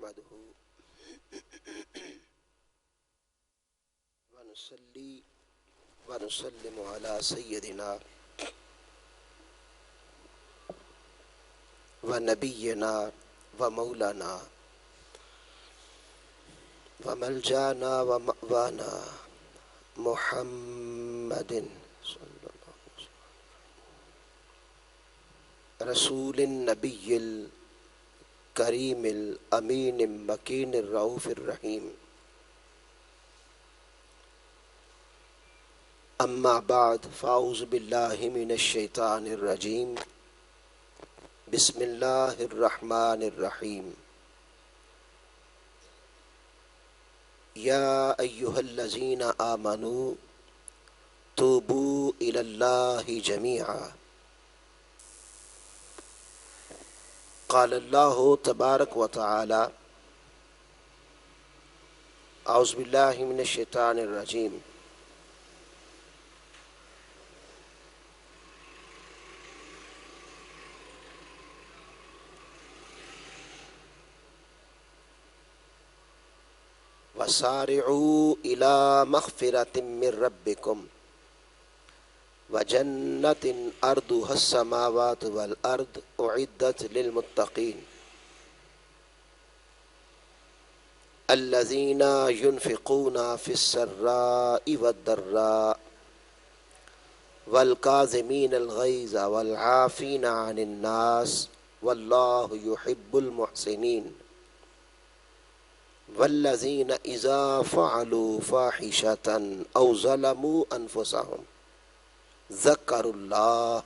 نحمده ونصلي ونسلم على سيدنا ونبينا ومولانا وملجانا ومأوانا محمد رسول النبي الكريم الأمين المكين الرؤوف الرحيم. أما بعد فأعوذ بالله من الشيطان الرجيم. بسم الله الرحمن الرحيم. يا أيها الذين آمنوا توبوا إلى الله جميعا. قال الله تبارك وتعالى أعوذ بالله من الشيطان الرجيم. وسارعوا إلى مغفرة من ربكم وجنة أرضها السماوات والأرض أعدت للمتقين الذين ينفقون في السراء والضراء والكاظمين الغيظ والعافين عن الناس والله يحب المحسنين والذين إذا فعلوا فاحشة أو ظلموا أنفسهم ذكروا الله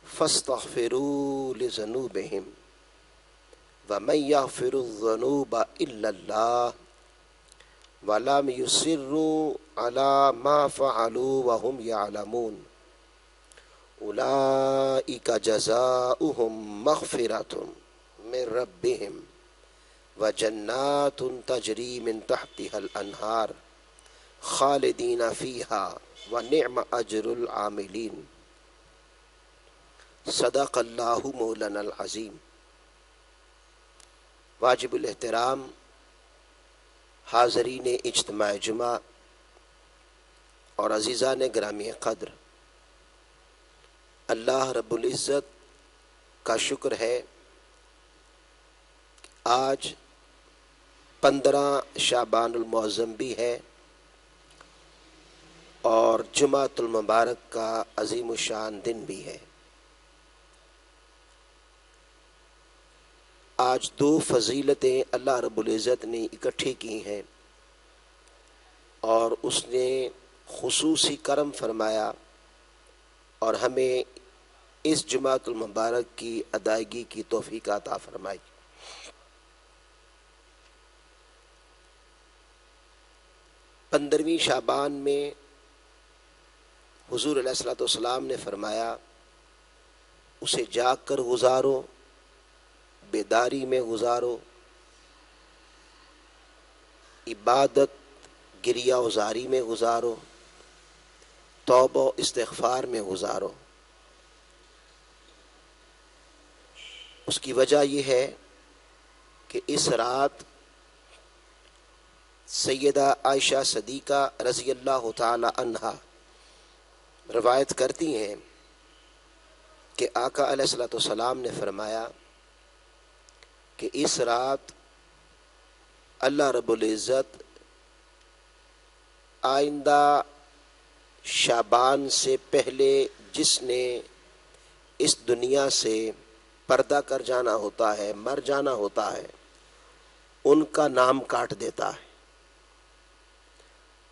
فاستغفروا لذنوبهم ومن يغفر الذنوب إلا الله ولم يصروا على ما فعلوا وهم يعلمون أولئك جزاؤهم مغفرة من ربهم وجنات تجري من تحتها الأنهار خالدين فيها ونعم أجر العاملين. صدق اللہ مولانا العظیم. واجب الاحترام حاضرین اجتماع جمعہ اور عزیزان گرامی قدر، اللہ رب العزت کا شکر ہے آج 15 شعبان المعظم بھی ہے اور جمعۃ المبارک کا عظیم الشان دن بھی ہے. آج 2 فضیلتیں اللہ رب العزت نے اکٹھی کی ہیں اور اس نے خصوصی کرم فرمایا اور ہمیں اس جمعۃ المبارک کی ادائیگی کی توفیق عطا فرمائی. پندرہویں شعبان میں حضور علیہ الصلوۃ والسلام نے فرمایا اسے جاگ کر گزارو، بیداری میں گزارو، عبادت گریہ وزاری میں گزارو، توبہ و استغفار میں گزارو. اس کی وجہ یہ ہے کہ اس رات سیدہ عائشہ صدیقہ رضی اللہ تعالی عنہا روایت کرتی ہیں کہ آقا علیہ الصلوۃ والسلام نے فرمایا کہ اس رات اللہ رب العزت آئندہ شعبان سے پہلے جس نے اس دنیا سے پردہ کر جانا ہوتا ہے، مر جانا ہوتا ہے، ان کا نام کاٹ دیتا ہے.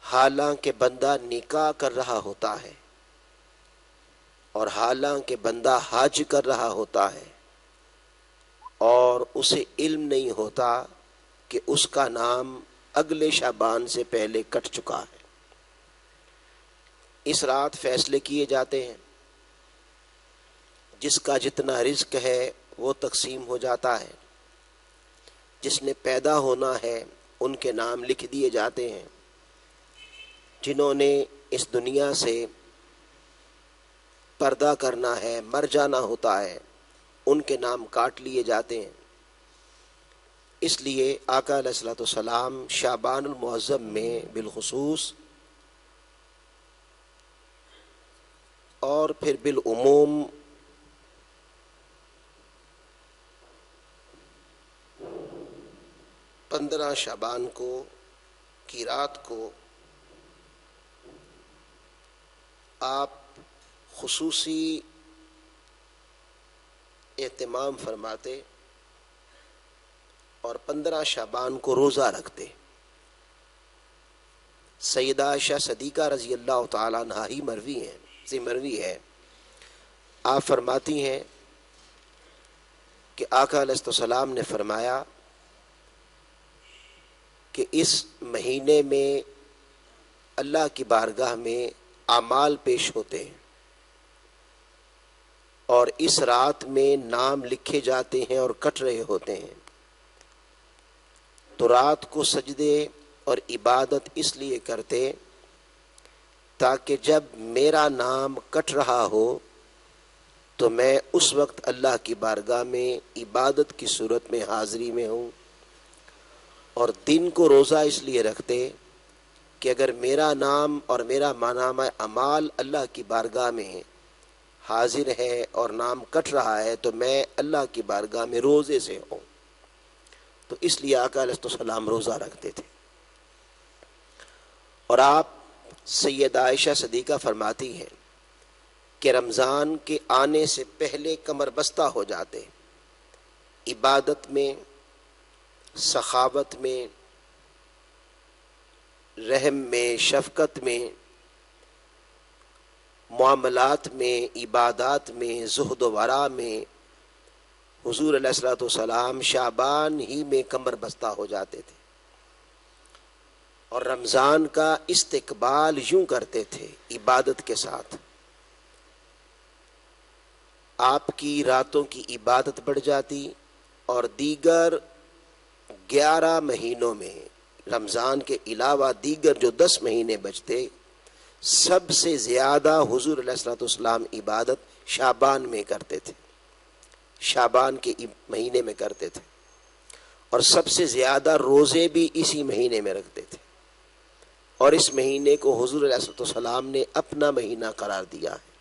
حالانکہ بندہ نکاح کر رہا ہوتا ہے اور حالانکہ بندہ حج کر رہا ہوتا ہے اور اسے علم نہیں ہوتا کہ اس کا نام اگلے شعبان سے پہلے کٹ چکا ہے. اس رات فیصلے کیے جاتے ہیں، جس کا جتنا رزق ہے وہ تقسیم ہو جاتا ہے، جس نے پیدا ہونا ہے ان کے نام لکھ دیے جاتے ہیں، جنہوں نے اس دنیا سے پردہ کرنا ہے، مر جانا ہوتا ہے، ان کے نام کاٹ لیے جاتے ہیں. اس لیے آقا علیہ الصلوۃ والسلام شعبان المعظم میں بالخصوص اور پھر بالعموم پندرہ شعبان کی رات کو آپ خصوصی اہتمام فرماتے اور 15 شعبان کو روزہ رکھتے۔ سیدہ عائشہ صدیقہ رضی اللہ تعالیٰ عنہا ہی مروی ہے، آپ فرماتی ہیں کہ آقا علیہ السلام نے فرمایا کہ اس مہینے میں اللہ کی بارگاہ میں اعمال پیش ہوتے ہیں اور اس رات میں نام لکھے جاتے ہیں اور کٹ رہے ہوتے ہیں، تو رات کو سجدے اور عبادت اس لیے کرتے تاکہ جب میرا نام کٹ رہا ہو تو میں اس وقت اللہ کی بارگاہ میں عبادت کی صورت میں حاضری میں ہوں، اور دن کو روزہ اس لیے رکھتے کہ اگر میرا نام اور میرا نامہ اعمال اللہ کی بارگاہ میں حاضر ہے اور نام کٹ رہا ہے تو میں اللہ کی بارگاہ میں روزے سے ہوں، تو اس لیے آقا علیہ السلام روزہ رکھتے تھے۔ اور آپ سیدہ عائشہ صدیقہ فرماتی ہیں کہ رمضان کے آنے سے پہلے کمر بستہ ہو جاتے، عبادت میں، سخاوت میں، رحم میں، شفقت میں، معاملات میں، عبادات میں، زہد و ورع میں حضور علیہ الصلوۃ والسلام شعبان ہی میں کمر بستہ ہو جاتے تھے، اور رمضان کا استقبال یوں کرتے تھے عبادت کے ساتھ۔ آپ کی راتوں کی عبادت بڑھ جاتی اور دیگر 11 مہینوں میں رمضان کے علاوہ دیگر جو 10 مہینے بچتے، سب سے زیادہ حضور علیہ الصلوۃ والسلام عبادت شعبان میں کرتے تھے، شعبان کے مہینے میں کرتے تھے، اور سب سے زیادہ روزے بھی اسی مہینے میں رکھتے تھے، اور اس مہینے کو حضور علیہ الصلوۃ والسلام نے اپنا مہینہ قرار دیا ہے۔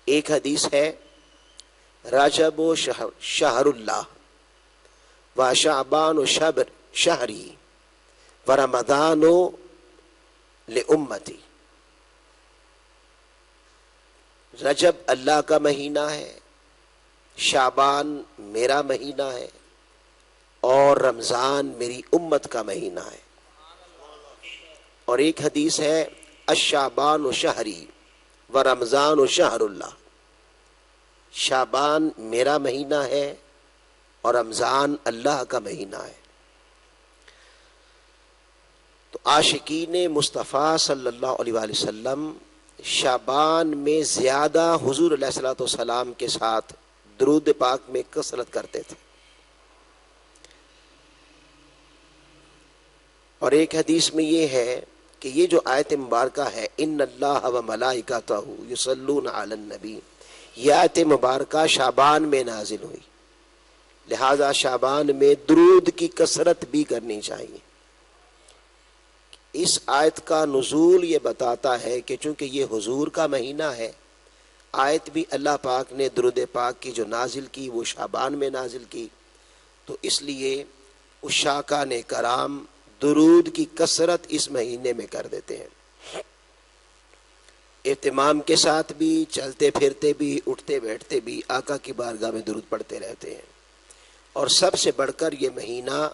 ایک حدیث ہے، رجب و شہر اللہ و شعبان و شہری و رمضان لامتی، رجب اللہ کا مہینہ ہے، شعبان میرا مہینہ ہے، اور رمضان میری امت کا مہینہ ہے۔ اور ایک حدیث ہے، الشعبان و شہری و رمضان و شہر اللہ، شعبان میرا مہینہ ہے اور رمضان اللہ کا مہینہ ہے۔ تو عاشقین مصطفیٰ صلی اللہ علیہ وآلہ وسلم شعبان میں زیادہ حضور علیہ الصلوۃ والسلام کے ساتھ درود پاک میں کثرت کرتے تھے۔ اور ایک حدیث میں یہ ہے کہ یہ جو آیت مبارکہ ہے، ان اللہ و ملائکتہ یصلون علی النبی، یہ آیت مبارکہ شعبان میں نازل ہوئی، لہذا شعبان میں درود کی کثرت بھی کرنی چاہیے۔ اس آیت کا نزول یہ بتاتا ہے کہ چونکہ یہ حضور کا مہینہ ہے، آیت بھی اللہ پاک نے درود پاک کی جو نازل کی وہ شعبان میں نازل کی، تو اس لیے عشاقان کرام درود کی کثرت اس مہینے میں کر دیتے ہیں، اہتمام کے ساتھ بھی، چلتے پھرتے بھی، اٹھتے بیٹھتے بھی آقا کی بارگاہ میں درود پڑھتے رہتے ہیں۔ اور سب سے بڑھ کر یہ مہینہ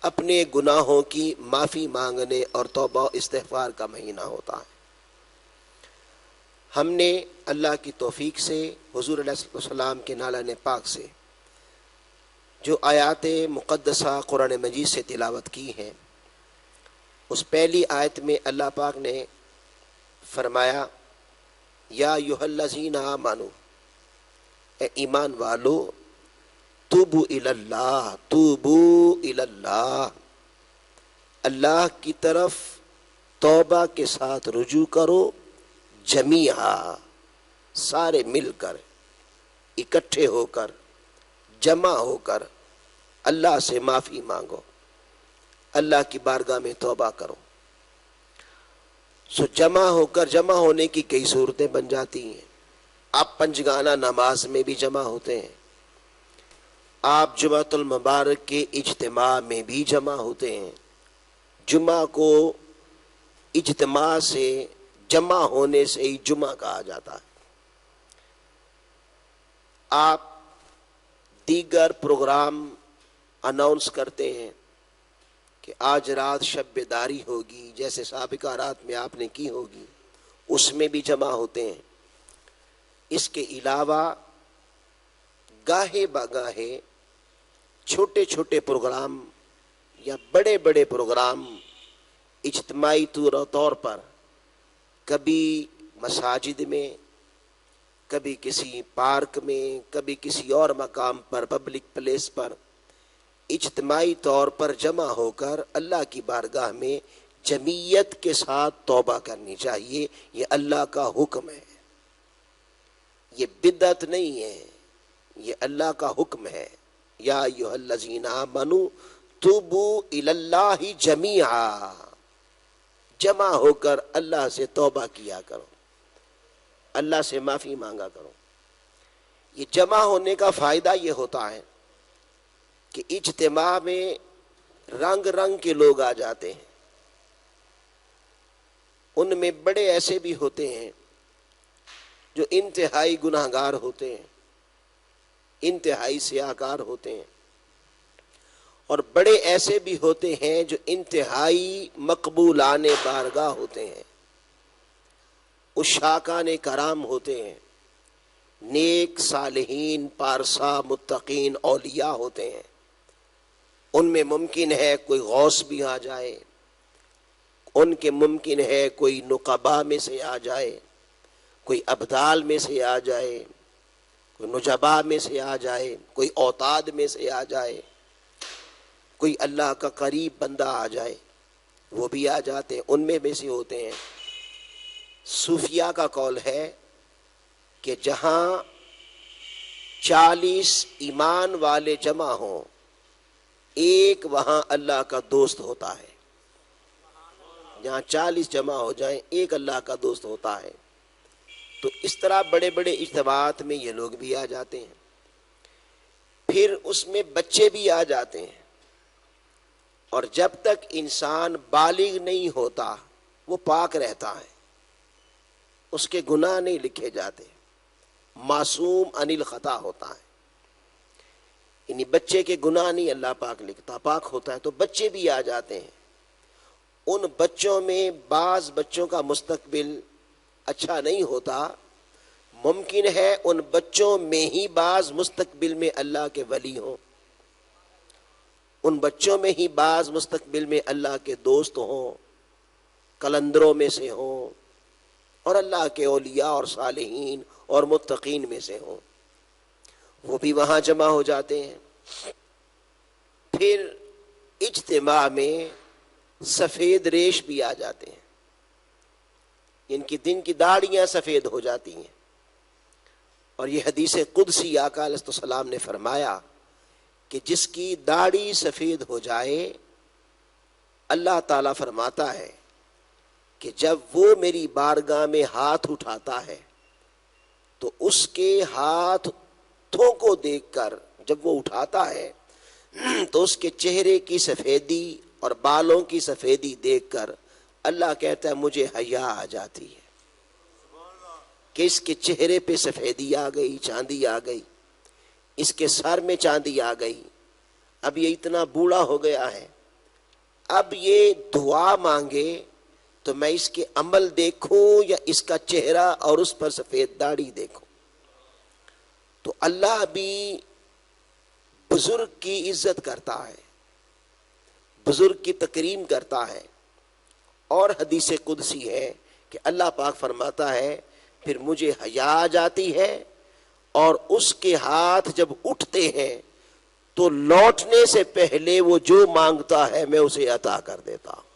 اپنے گناہوں کی معافی مانگنے اور توبہ و استغفار کا مہینہ ہوتا ہے۔ ہم نے اللہ کی توفیق سے حضور علیہ السلام کے نالان پاک سے جو آیات مقدسہ قرآن مجید سے تلاوت کی ہیں، اس پہلی آیت میں اللہ پاک نے فرمایا، یا ایھا الذین آمنوا، اے ایمان والو، توبوا الی اللہ، توبوا الی اللہ، اللہ کی طرف توبہ کے ساتھ رجوع کرو، جمیعا، سارے مل کر، اکٹھے ہو کر، جمع ہو کر، اللہ سے معافی مانگو، اللہ کی بارگاہ میں توبہ کرو. سو جمع ہونے کی کئی صورتیں بن جاتی ہیں. آپ پنجگانہ نماز میں بھی جمع ہوتے ہیں، آپ جمعۃ المبارک کے اجتماع میں بھی جمع ہوتے ہیں. جمعہ کو اجتماع سے، جمع ہونے سے ہی جمعہ کہا جاتا ہے. آپ دیگر پروگرام اناؤنس کرتے ہیں کہ آج رات شب بیداری ہوگی، جیسے سابقہ رات میں آپ نے کی ہوگی، اس میں بھی جمع ہوتے ہیں. اس کے علاوہ گاہے بگاہے چھوٹے چھوٹے پروگرام یا بڑے بڑے پروگرام اجتماعی طور پر، کبھی مساجد میں، کبھی کسی پارک میں، کبھی کسی اور مقام پر، پبلک پلیس پر، اجتماعی طور پر جمع ہو کر اللہ کی بارگاہ میں جمعیت کے ساتھ توبہ کرنی چاہیے. یہ اللہ کا حکم ہے، یہ بدعت نہیں ہے، یہ اللہ کا حکم ہے. یا ایھا الذین آمنوا توبوا الی اللہ جمیعا، جمع ہو کر اللہ سے توبہ کیا کرو، اللہ سے معافی مانگا کرو. یہ جمع ہونے کا فائدہ یہ ہوتا ہے کہ اجتماع میں رنگ رنگ کے لوگ آ جاتے ہیں. ان میں بڑے ایسے بھی ہوتے ہیں جو انتہائی گناہگار ہوتے ہیں، انتہائی سیاہکار ہوتے ہیں، اور بڑے ایسے بھی ہوتے ہیں جو انتہائی مقبولان بارگاہ ہوتے ہیں، عشاقان کرام ہوتے ہیں، نیک صالحین پارسا متقین اولیاء ہوتے ہیں. ان میں ممکن ہے کوئی غوث بھی آ جائے، ان کے ممکن ہے کوئی نقبا میں سے آ جائے، کوئی ابدال میں سے آ جائے، کوئی نجبا میں سے آ جائے، کوئی اوتاد میں سے آ جائے، کوئی اللہ کا قریب بندہ آ جائے، وہ بھی آ جاتے ہیں، ان میں سے ہوتے ہیں. صوفیاء کا قول ہے کہ جہاں 40 ایمان والے جمع ہوں، ایک وہاں اللہ کا دوست ہوتا ہے. جہاں 40 جمع ہو جائیں، ایک اللہ کا دوست ہوتا ہے. تو اس طرح بڑے بڑے اجتماعات میں یہ لوگ بھی آ جاتے ہیں. پھر اس میں بچے بھی آ جاتے ہیں، اور جب تک انسان بالغ نہیں ہوتا وہ پاک رہتا ہے، اس کے گناہ نہیں لکھے جاتے، معصوم عن الخطا ہوتا ہے. یعنی بچے کے گناہ نہیں اللہ پاک لکھتا، پاک ہوتا ہے. تو بچے بھی آ جاتے ہیں. ان بچوں میں بعض بچوں کا مستقبل اچھا نہیں ہوتا، ممکن ہے ان بچوں میں ہی بعض مستقبل میں اللہ کے ولی ہوں، ان بچوں میں ہی بعض مستقبل میں اللہ کے دوست ہوں، قلندروں میں سے ہوں، اور اللہ کے اولیاء اور صالحین اور متقین میں سے ہوں. وہ بھی وہاں جمع ہو جاتے ہیں. پھر اجتماع میں سفید ریش بھی آ جاتے ہیں، ان کی دن کی داڑیاں سفید ہو جاتی ہیں. اور یہ حدیث قدسی آقا علیہ السلام نے فرمایا کہ جس کی داڑھی سفید ہو جائے، اللہ تعالیٰ فرماتا ہے کہ جب وہ میری بارگاہ میں ہاتھ اٹھاتا ہے تو اس کے ہاتھوں کو دیکھ کر، جب وہ اٹھاتا ہے تو اس کے چہرے کی سفیدی اور بالوں کی سفیدی دیکھ کر اللہ کہتا ہے مجھے حیا آ جاتی ہے کہ اس کے چہرے پہ سفیدی آ گئی، چاندی آ گئی، اس کے سر میں چاندی آ گئی. اب یہ اتنا بوڑھا ہو گیا ہے، اب یہ دعا مانگے تو میں اس کے عمل دیکھوں یا اس کا چہرہ اور اس پر سفید داڑھی دیکھوں. تو اللہ بھی بزرگ کی عزت کرتا ہے، بزرگ کی تکریم کرتا ہے. اور حدیث قدسی ہے کہ اللہ پاک فرماتا ہے پھر مجھے حیا آ جاتی ہے، اور اس کے ہاتھ جب اٹھتے ہیں تو لوٹنے سے پہلے وہ جو مانگتا ہے میں اسے عطا کر دیتا ہوں.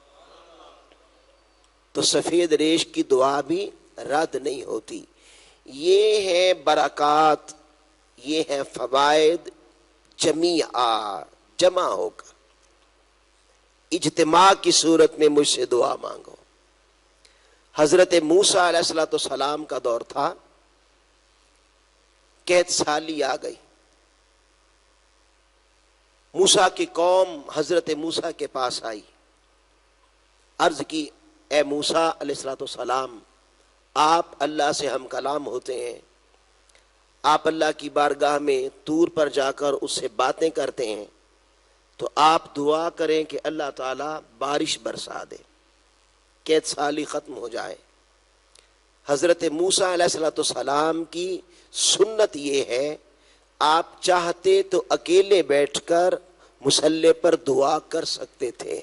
تو سفید ریش کی دعا بھی رد نہیں ہوتی. یہ ہیں برکات، یہ ہیں فوائد جمیعہ، جمع ہو کر اجتماع کی صورت میں مجھ سے دعا مانگو۔ حضرت موسیٰ علیہ السلام کا دور تھا، قحط سالی آ گئی، موسیٰ کی قوم حضرت موسیٰ کے پاس آئی، عرض کی اے موسیٰ علیہ السلام، آپ اللہ سے ہم کلام ہوتے ہیں، آپ اللہ کی بارگاہ میں طور پر جا کر اس سے باتیں کرتے ہیں، تو آپ دعا کریں کہ اللہ تعالیٰ بارش برسا دے، قحط سالی ختم ہو جائے۔ حضرت موسیٰ علیہ السلام کی سنت یہ ہے، آپ چاہتے تو اکیلے بیٹھ کر مصلی پر دعا کر سکتے تھے،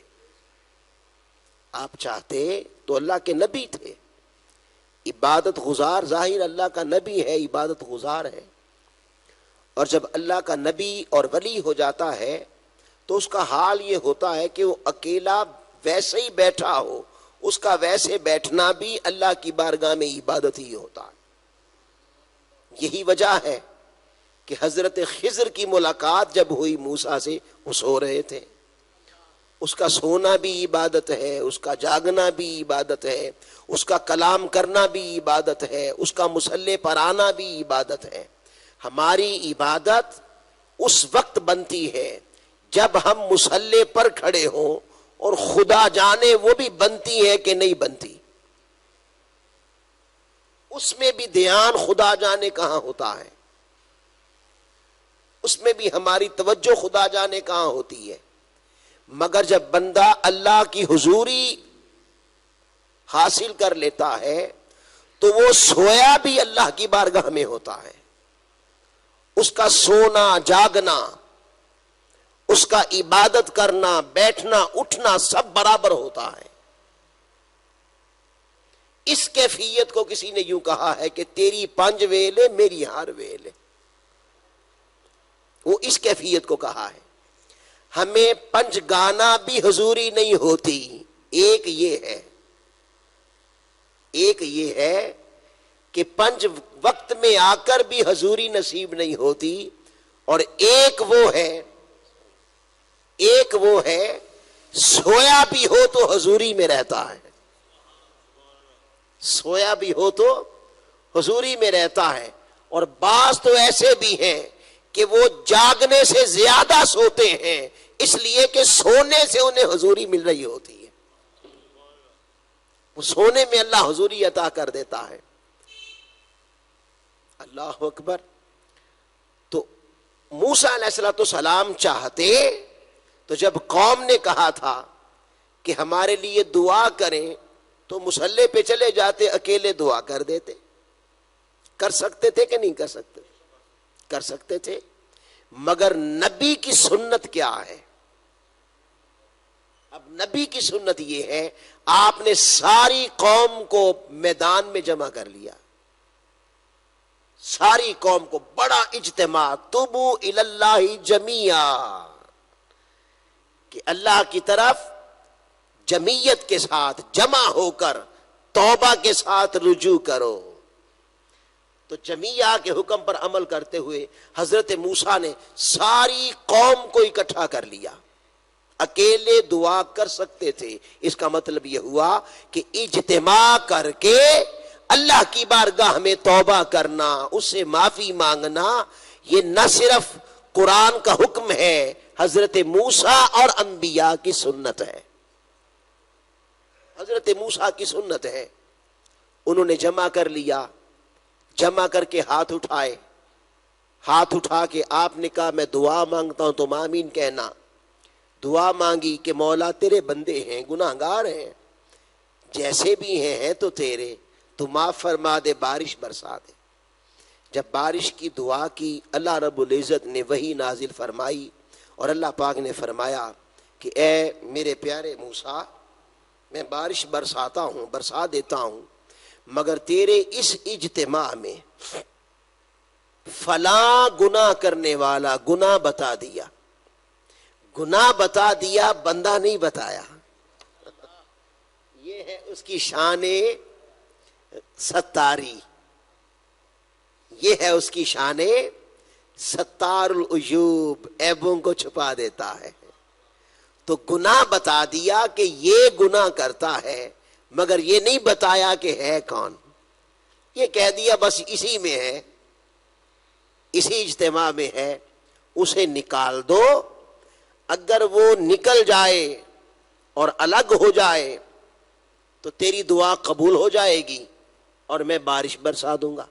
آپ چاہتے تو اللہ کے نبی تھے، عبادت گزار، ظاہر اللہ کا نبی ہے، عبادت گزار ہے، اور جب اللہ کا نبی اور ولی ہو جاتا ہے تو اس کا حال یہ ہوتا ہے کہ وہ اکیلا ویسے ہی بیٹھا ہو، اس کا ویسے بیٹھنا بھی اللہ کی بارگاہ میں عبادت ہی ہوتا ہے۔ یہی وجہ ہے کہ حضرت خضر کی ملاقات جب ہوئی موسیٰ سے، وہ سو رہے تھے، اس کا سونا بھی عبادت ہے، اس کا جاگنا بھی عبادت ہے، اس کا کلام کرنا بھی عبادت ہے، اس کا مصلی پر آنا بھی عبادت ہے۔ ہماری عبادت اس وقت بنتی ہے جب ہم مصلی پر کھڑے ہوں، اور خدا جانے وہ بھی بنتی ہے کہ نہیں بنتی، اس میں بھی دھیان خدا جانے کہاں ہوتا ہے، اس میں بھی ہماری توجہ خدا جانے کہاں ہوتی ہے۔ مگر جب بندہ اللہ کی حضوری حاصل کر لیتا ہے تو وہ سویا بھی اللہ کی بارگاہ میں ہوتا ہے، اس کا سونا جاگنا، اس کا عبادت کرنا بیٹھنا اٹھنا سب برابر ہوتا ہے۔ اس کیفیت کو کسی نے یوں کہا ہے کہ تیری 5 ویلے میری ہر ویلے، وہ اس کیفیت کو کہا ہے۔ ہمیں 5 گانا بھی حضوری نہیں ہوتی، ایک یہ ہے کہ 5 وقت میں آ کر بھی حضوری نصیب نہیں ہوتی، اور ایک وہ ہے سویا بھی ہو تو حضوری میں رہتا ہے، سویا بھی ہو تو حضوری میں رہتا ہے۔ اور بعض تو ایسے بھی ہیں کہ وہ جاگنے سے زیادہ سوتے ہیں، اس لیے کہ سونے سے انہیں حضوری مل رہی ہوتی ہے، وہ سونے میں اللہ حضوری عطا کر دیتا ہے۔ اللہ اکبر۔ تو موسیٰ علیہ السلام چاہتے تو جب قوم نے کہا تھا کہ ہمارے لیے دعا کریں تو مصلی پہ چلے جاتے، اکیلے دعا کر دیتے۔ کر سکتے تھے کہ نہیں کر سکتے؟ کر سکتے تھے، مگر نبی کی سنت کیا ہے؟ اب نبی کی سنت یہ ہے، آپ نے ساری قوم کو میدان میں جمع کر لیا، ساری قوم کو، بڑا اجتماع، توبو الی اللہ جمیعا، کہ اللہ کی طرف جمعیت کے ساتھ جمع ہو کر توبہ کے ساتھ رجوع کرو۔ تو جمیعہ کے حکم پر عمل کرتے ہوئے حضرت موسیٰ نے ساری قوم کو اکٹھا کر لیا۔ اکیلے دعا کر سکتے تھے، اس کا مطلب یہ ہوا کہ اجتماع کر کے اللہ کی بارگاہ میں توبہ کرنا، اس سے معافی مانگنا، یہ نہ صرف قرآن کا حکم ہے، حضرت موسیٰ اور انبیاء کی سنت ہے، حضرت موسیٰ کی سنت ہے۔ انہوں نے جمع کر لیا، جمع کر کے ہاتھ اٹھائے، ہاتھ اٹھا کے آپ نے کہا میں دعا مانگتا ہوں، تم آمین کہنا۔ دعا مانگی کہ مولا تیرے بندے ہیں، گناہ گار ہیں، جیسے بھی ہیں تو تیرے، تو معاف فرما دے، بارش برسا دے۔ جب بارش کی دعا کی، اللہ رب العزت نے وحی نازل فرمائی، اور اللہ پاک نے فرمایا کہ اے میرے پیارے موسیٰ، میں بارش برساتا ہوں، برسا دیتا ہوں، مگر تیرے اس اجتماع میں فلاں گناہ کرنے والا گناہ بتا دیا، گناہ بتا دیا، بندہ نہیں بتایا۔ یہ ہے اس کی شان ستاری، یہ ہے اس کی شان ستار العیوب، عیبوں کو چھپا دیتا ہے. تو گناہ بتا دیا کہ یہ گناہ کرتا ہے، مگر یہ نہیں بتایا کہ ہے کون. یہ کہہ دیا بس اسی میں ہے، اسی اجتماع میں ہے، اسے نکال دو. اگر وہ نکل جائے اور الگ ہو جائے تو تیری دعا قبول ہو جائے گی اور میں بارش برسا دوں گا.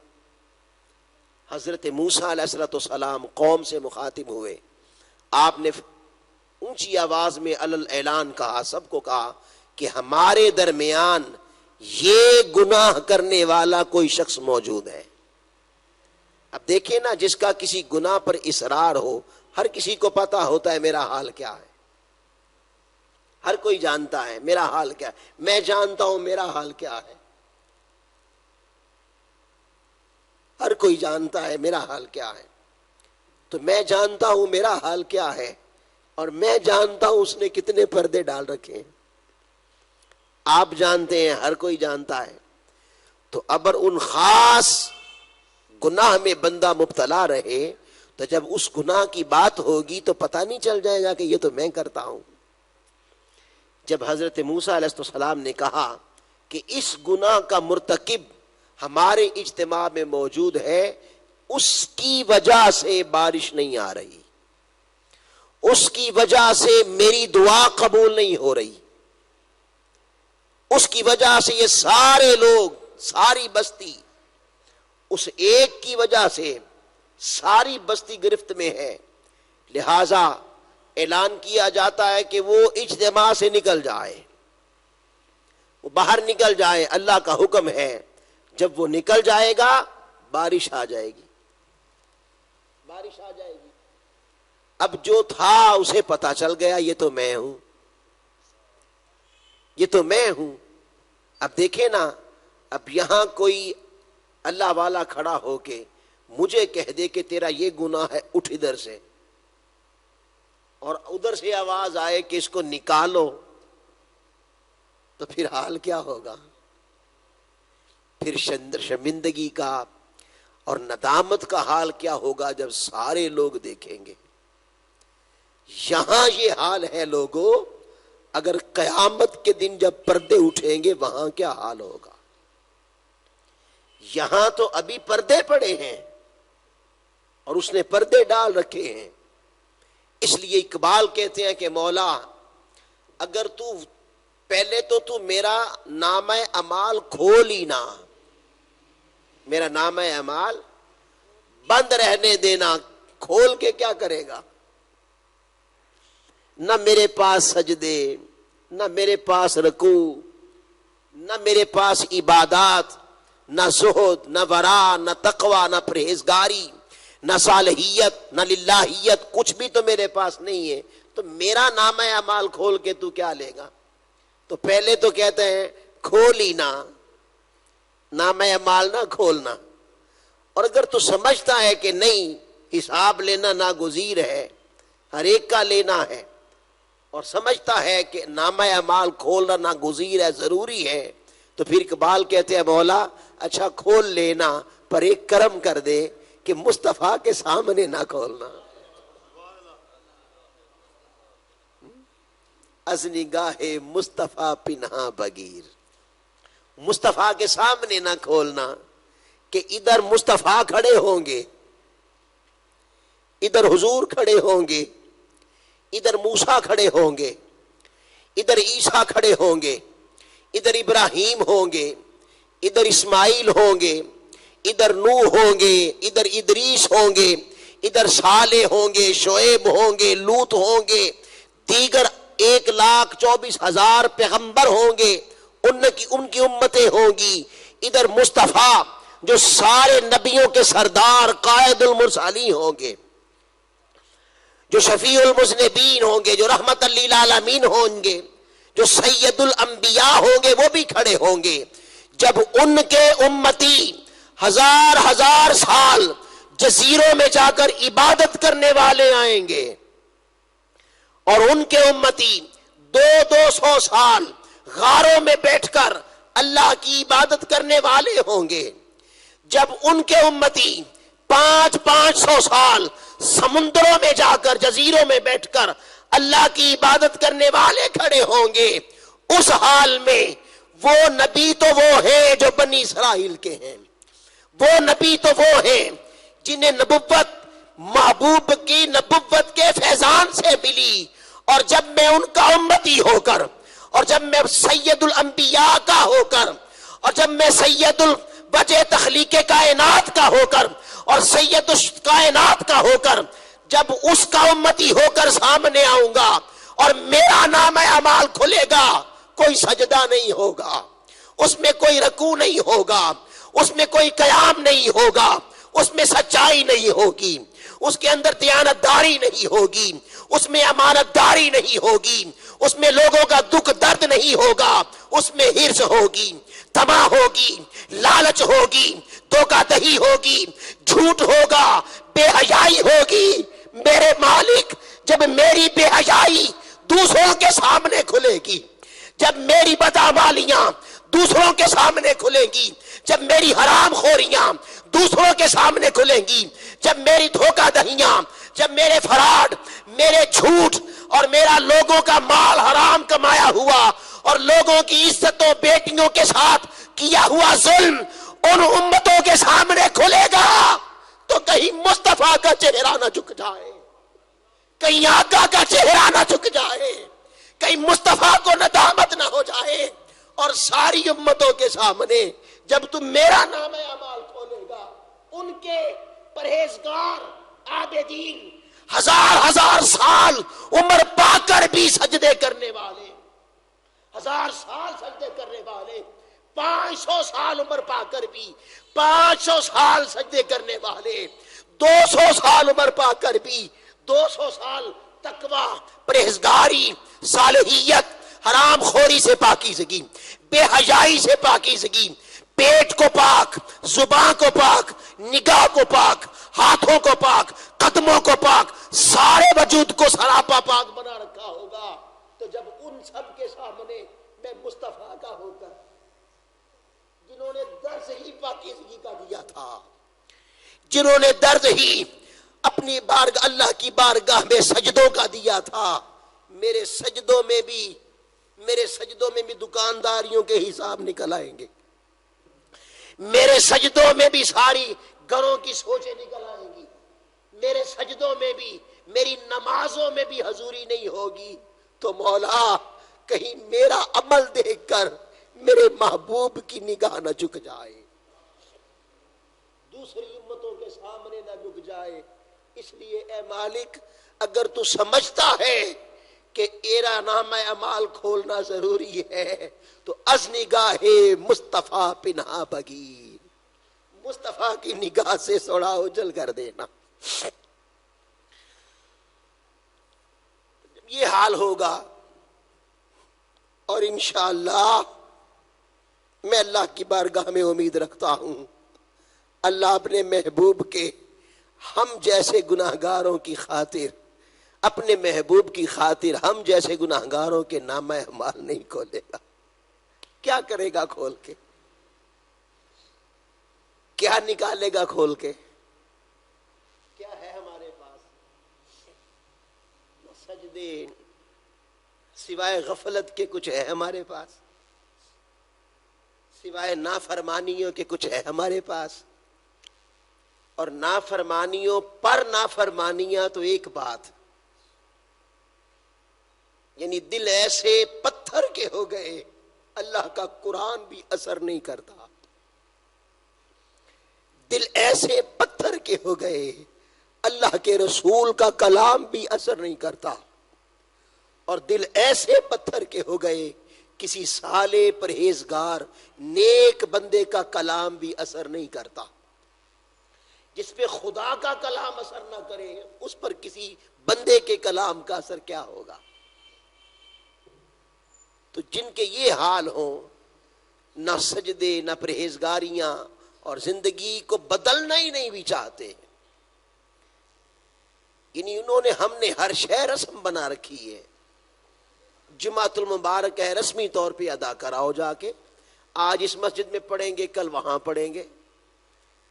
حضرت موسیٰ علیہ السلام قوم سے مخاطب ہوئے. آپ نے اونچی آواز میں اعلان کہا، سب کو کہا کہ ہمارے درمیان یہ گناہ کرنے والا کوئی شخص موجود ہے. اب دیکھیں نا، جس کا کسی گناہ پر اصرار ہو، ہر کسی کو پتا ہوتا ہے میرا حال کیا ہے. ہر کوئی جانتا ہے میرا حال کیا ہے. میں جانتا ہوں میرا حال کیا ہے. ہر کوئی جانتا ہے میرا حال کیا ہے. تو میں جانتا ہوں میرا حال کیا ہے، اور میں جانتا ہوں اس نے کتنے پردے ڈال رکھے ہیں. آپ جانتے ہیں، ہر کوئی جانتا ہے. تو اگر ان خاص گناہ میں بندہ مبتلا رہے تو جب اس گناہ کی بات ہوگی تو پتہ نہیں چل جائے گا کہ یہ تو میں کرتا ہوں. جب حضرت موسیٰ علیہ السلام نے کہا کہ اس گناہ کا مرتکب ہمارے اجتماع میں موجود ہے، اس کی وجہ سے بارش نہیں آ رہی، اس کی وجہ سے میری دعا قبول نہیں ہو رہی، اس کی وجہ سے یہ سارے لوگ، ساری بستی، اس ایک کی وجہ سے ساری بستی گرفت میں ہے، لہذا اعلان کیا جاتا ہے کہ وہ اجتماع سے نکل جائے، وہ باہر نکل جائے. اللہ کا حکم ہے، جب وہ نکل جائے گا بارش آ جائے گی، بارش آ جائے گی. اب جو تھا اسے پتا چل گیا یہ تو میں ہوں، یہ تو میں ہوں. اب دیکھیں نا، اب یہاں کوئی اللہ والا کھڑا ہو کے مجھے کہہ دے کہ تیرا یہ گناہ ہے، اٹھ ادھر سے، اور ادھر سے آواز آئے کہ اس کو نکالو، تو پھر حال کیا ہوگا؟ پھر شرمندگی کا اور ندامت کا حال کیا ہوگا جب سارے لوگ دیکھیں گے. یہاں یہ حال ہے لوگوں، اگر قیامت کے دن جب پردے اٹھیں گے وہاں کیا حال ہوگا؟ یہاں تو ابھی پردے پڑے ہیں اور اس نے پردے ڈال رکھے ہیں. اس لیے اقبال کہتے ہیں کہ مولا، اگر تو پہلے تو میرا نامہ اعمال کھول ہی نہ، میرا نامہ اعمال بند رہنے دینا، کھول کے کیا کرے گا؟ نہ میرے پاس سجدے، نہ میرے پاس رکوع، نہ میرے پاس عبادات، نہ زہد، نہ ورع، نہ تقوی، نہ پرہیزگاری، نہ صالحیت، نہ للہیت، کچھ بھی تو میرے پاس نہیں ہے. تو میرا نامہ اعمال کھول کے تو کیا لے گا؟ تو پہلے تو کہتے ہیں کھول ہی نہ، نامہ اعمال نہ کھولنا. اور اگر تو سمجھتا ہے کہ نہیں، حساب لینا ناگزیر ہے، ہر ایک کا لینا ہے، اور سمجھتا ہے کہ نامہ اعمال کھولنا ناگزیر ہے، ضروری ہے، تو پھر اقبال کہتے ہیں مولا اچھا کھول لینا، پر ایک کرم کر دے کہ مصطفیٰ کے سامنے نہ کھولنا. از نگاہ مصطفیٰ پنہاں بگیر، مصطفیٰ کے سامنے نہ کھولنا کہ ادھر مصطفیٰ کھڑے ہوں گے، ادھر حضور کھڑے ہوں گے، ادھر موسیٰ کھڑے ہوں گے، ادھر عیسیٰ کھڑے ہوں گے، ادھر ابراہیم ہوں گے، ادھر اسماعیل ہوں گے، ادھر نوح ہوں گے، ادھر ادریس ہوں گے، ادھر صالح ہوں گے، شعیب ہوں گے، لوط ہوں گے، دیگر 1,24,000 پیغمبر ہوں گے، ان کی امتیں ہوں گی. ادھر مصطفیٰ جو سارے نبیوں کے سردار قائد المرسلین ہوں گے، جو شفیع المذنبین ہوں گے، جو رحمت للعالمین ہوں گے، جو سید الانبیاء ہوں گے، وہ بھی کھڑے ہوں گے. جب ان کے امتی ہزار سال جزیروں میں جا کر عبادت کرنے والے آئیں گے اور ان کے امتی 200 سال غاروں میں بیٹھ کر اللہ کی عبادت کرنے والے ہوں گے، جب ان کے امتی 500 سال سمندروں میں جا کر جزیروں میں بیٹھ کر اللہ کی عبادت کرنے والے کھڑے ہوں گے. اس حال میں وہ نبی تو وہ ہیں جو بنی اسرائیل کے ہیں، وہ نبی تو وہ ہیں جنہیں نبوت محبوب کی نبوت کے فیضان سے ملی. اور جب میں ان کا امتی ہو کر، اور جب میں سید الانبیاء کا ہو کر، اور جب میں سید الوجہ تخلیق کائنات کا ہو کر، اور سید کائنات کا ہو کر جب اس کا امتی ہو کر سامنے آؤں گا اور میرا نام اعمال کھلے گا، کوئی سجدہ نہیں ہوگا، اس میں کوئی رکوع نہیں ہوگا، اس میں کوئی قیام نہیں ہوگا، اس میں سچائی نہیں ہوگی، اس کے اندر دیانت داری نہیں ہوگی، اس میں امانت داری نہیں ہوگی، اس میں لوگوں کا دکھ درد نہیں ہوگا، اس میں حرص ہوگی، طمع ہوگی، لالچ ہوگی، دھوکہ دہی ہوگی، جھوٹ ہوگا، بے حیائی ہوگی. میرے مالک جب میری بے حیائی دوسروں کے سامنے کھلے گی، جب میری بدعمالیاں دوسروں کے سامنے کھلیں گی، جب میری حرام خوریاں دوسروں کے سامنے کھلیں گی، جب میری دھوکہ دہیاں، جب میرے فراڈ، میرے جھوٹ اور میرا لوگوں کا مال حرام کمایا ہوا اور لوگوں کی عزتوں بیٹیوں کے ساتھ کیا ہوا ظلم ان امتوں کے سامنے کھلے گا، تو کہیں مصطفیٰ کا چہرہ نہ جھک جائے، کہیں آقا کا چہرہ نہ جھک جائے، کہیں مصطفیٰ کو ندامت نہ ہو جائے. اور ساری امتوں کے سامنے جب تم میرا نام اعمال کھولے گا، ان کے پرہیزگار عابدین 1000 سال عمر پا کر بھی سجدے کرنے والے، 1000 سال سجدے کرنے والے، 500 سال عمر پا کر بھی 500 سال سجدے کرنے والے، 200 سال عمر پا کر بھی 200 سال تقوی، پرہیزگاری، صالحیت، حرام خوری سے پاکیزگی، بے حیائی سے پاکیزگی، پیٹ کو پاک، زبان کو پاک، نگاہ کو پاک، ہاتھوں کو پاک، قدموں کو پاک، سارے وجود کو سراپا پاک بنا رکھا ہوگا. تو جب ان سب کے سامنے میں مصطفیٰ کا ہو کر، جنہوں نے درس ہی پاکیزگی کا دیا تھا، جنہوں نے درد ہی اپنی بارگاہ اللہ کی بارگاہ میں سجدوں کا دیا تھا، میرے سجدوں میں بھی دکانداریوں کے حساب نکل آئیں گے، میرے سجدوں میں بھی ساری گھروں کی سوچیں نکل آئیں گی، میرے سجدوں میں بھی، میری نمازوں میں بھی حضوری نہیں ہوگی. تو مولا کہیں میرا عمل دیکھ کر میرے محبوب کی نگاہ نہ جھک جائے، دوسری امتوں کے سامنے نہ جھک جائے. اس لیے اے مالک اگر تو سمجھتا ہے کہ ایرا نام اعمال کھولنا ضروری ہے تو از نگاہ مصطفیٰ پنہا بگیر، مصطفیٰ کی نگاہ سے سوڑا اجل کر دینا. یہ حال ہوگا اور انشاءاللہ میں اللہ کی بارگاہ میں امید رکھتا ہوں اللہ اپنے محبوب کے ہم جیسے گناہگاروں کی خاطر، اپنے محبوب کی خاطر ہم جیسے گناہگاروں کے نامہ اعمال نہیں کھولے گا. کیا کرے گا کھول کے؟ کیا نکالے گا کھول کے؟ کیا ہے ہمارے پاس؟ سجدے سوائے غفلت کے کچھ ہے ہمارے پاس؟ سوائے نافرمانیوں کے کچھ ہے ہمارے پاس؟ اور نافرمانیوں پر نافرمانیاں تو ایک بات، یعنی دل ایسے پتھر کے ہو گئے اللہ کا قرآن بھی اثر نہیں کرتا، دل ایسے پتھر کے ہو گئے اللہ کے رسول کا کلام بھی اثر نہیں کرتا، اور دل ایسے پتھر کے ہو گئے کسی صالح پرہیزگار نیک بندے کا کلام بھی اثر نہیں کرتا. جس پہ خدا کا کلام اثر نہ کرے اس پر کسی بندے کے کلام کا اثر کیا ہوگا؟ تو جن کے یہ حال ہوں، نہ سجدے نہ پرہیزگاریاں، اور زندگی کو بدلنا ہی نہیں بھی چاہتے، یعنی انہوں نے ہم نے ہر شے رسم بنا رکھی ہے. جمعۃ المبارک ہے رسمی طور پہ ادا کراؤ جا کے، آج اس مسجد میں پڑھیں گے کل وہاں پڑھیں گے،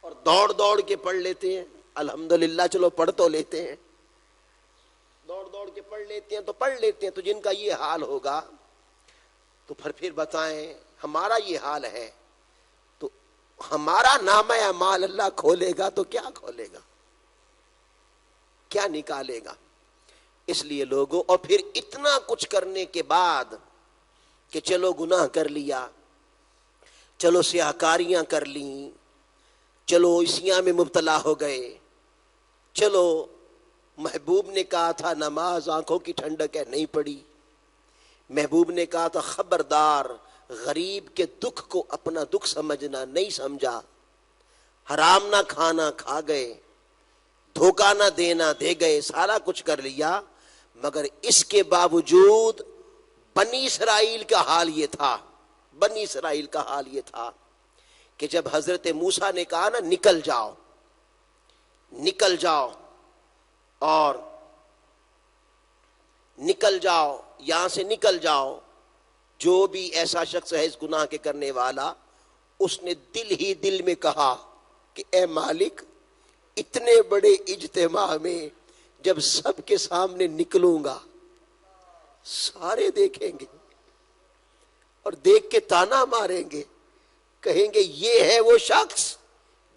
اور دوڑ دوڑ کے پڑھ لیتے ہیں. الحمدللہ چلو پڑھ تو لیتے ہیں, دوڑ دوڑ کے پڑھ لیتے ہیں تو پڑھ لیتے ہیں. تو جن کا یہ حال ہوگا تو پھر بتائیں ہمارا یہ حال ہے تو ہمارا نامہ اعمال اللہ کھولے گا تو کیا کھولے گا, کیا نکالے گا؟ اس لیے لوگوں, اور پھر اتنا کچھ کرنے کے بعد کہ چلو گناہ کر لیا, چلو سیاہکاریاں کر لیں, چلو عصیاں میں مبتلا ہو گئے, چلو محبوب نے کہا تھا نماز آنکھوں کی ٹھنڈک ہے نہیں پڑی, محبوب نے کہا تھا خبردار غریب کے دکھ کو اپنا دکھ سمجھنا نہیں سمجھا, حرام نہ کھانا کھا گئے, دھوکہ نہ دینا دے گئے, سارا کچھ کر لیا, مگر اس کے باوجود بنی اسرائیل کا حال یہ تھا, بنی اسرائیل کا حال یہ تھا کہ جب حضرت موسیٰ نے کہا نا نکل جاؤ, نکل جاؤ اور نکل جاؤ, یہاں سے نکل جاؤ, جو بھی ایسا شخص ہے اس گناہ کے کرنے والا, اس نے دل ہی دل میں کہا کہ اے مالک اتنے بڑے اجتماع میں جب سب کے سامنے نکلوں گا سارے دیکھیں گے اور دیکھ کے تانا ماریں گے, کہیں گے یہ ہے وہ شخص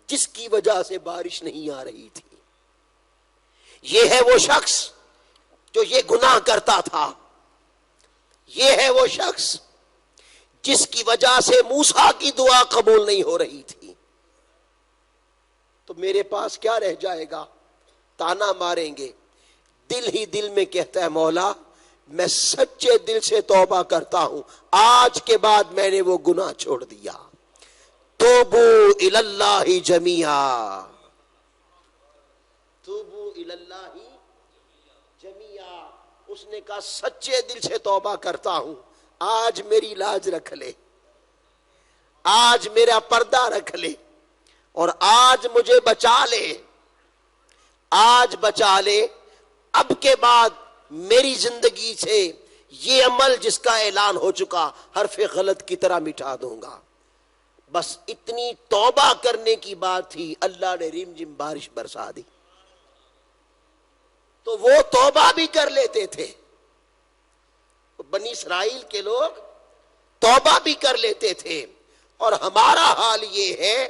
جس کی وجہ سے بارش نہیں آ رہی تھی, یہ ہے وہ شخص جو یہ گناہ کرتا تھا, یہ ہے وہ شخص جس کی وجہ سے موسیٰ کی دعا قبول نہیں ہو رہی تھی. تو میرے پاس کیا رہ جائے گا؟ تانا ماریں گے. دل ہی دل میں کہتا ہے مولا میں سچے دل سے توبہ کرتا ہوں, آج کے بعد میں نے وہ گناہ چھوڑ دیا. توبو الی اللہ جمیعا, توبو الی اللہ جمیعا. اس نے کہا سچے دل سے توبہ کرتا ہوں, آج میری لاج رکھ لے, آج میرا پردہ رکھ لے, اور آج مجھے بچا لے, آج بچا لے. اب کے بعد میری زندگی سے یہ عمل جس کا اعلان ہو چکا حرف غلط کی طرح مٹا دوں گا. بس اتنی توبہ کرنے کی بات تھی, اللہ نے ریم جم بارش برسا دی. تو وہ توبہ بھی کر لیتے تھے, بنی اسرائیل کے لوگ توبہ بھی کر لیتے تھے. اور ہمارا حال یہ ہے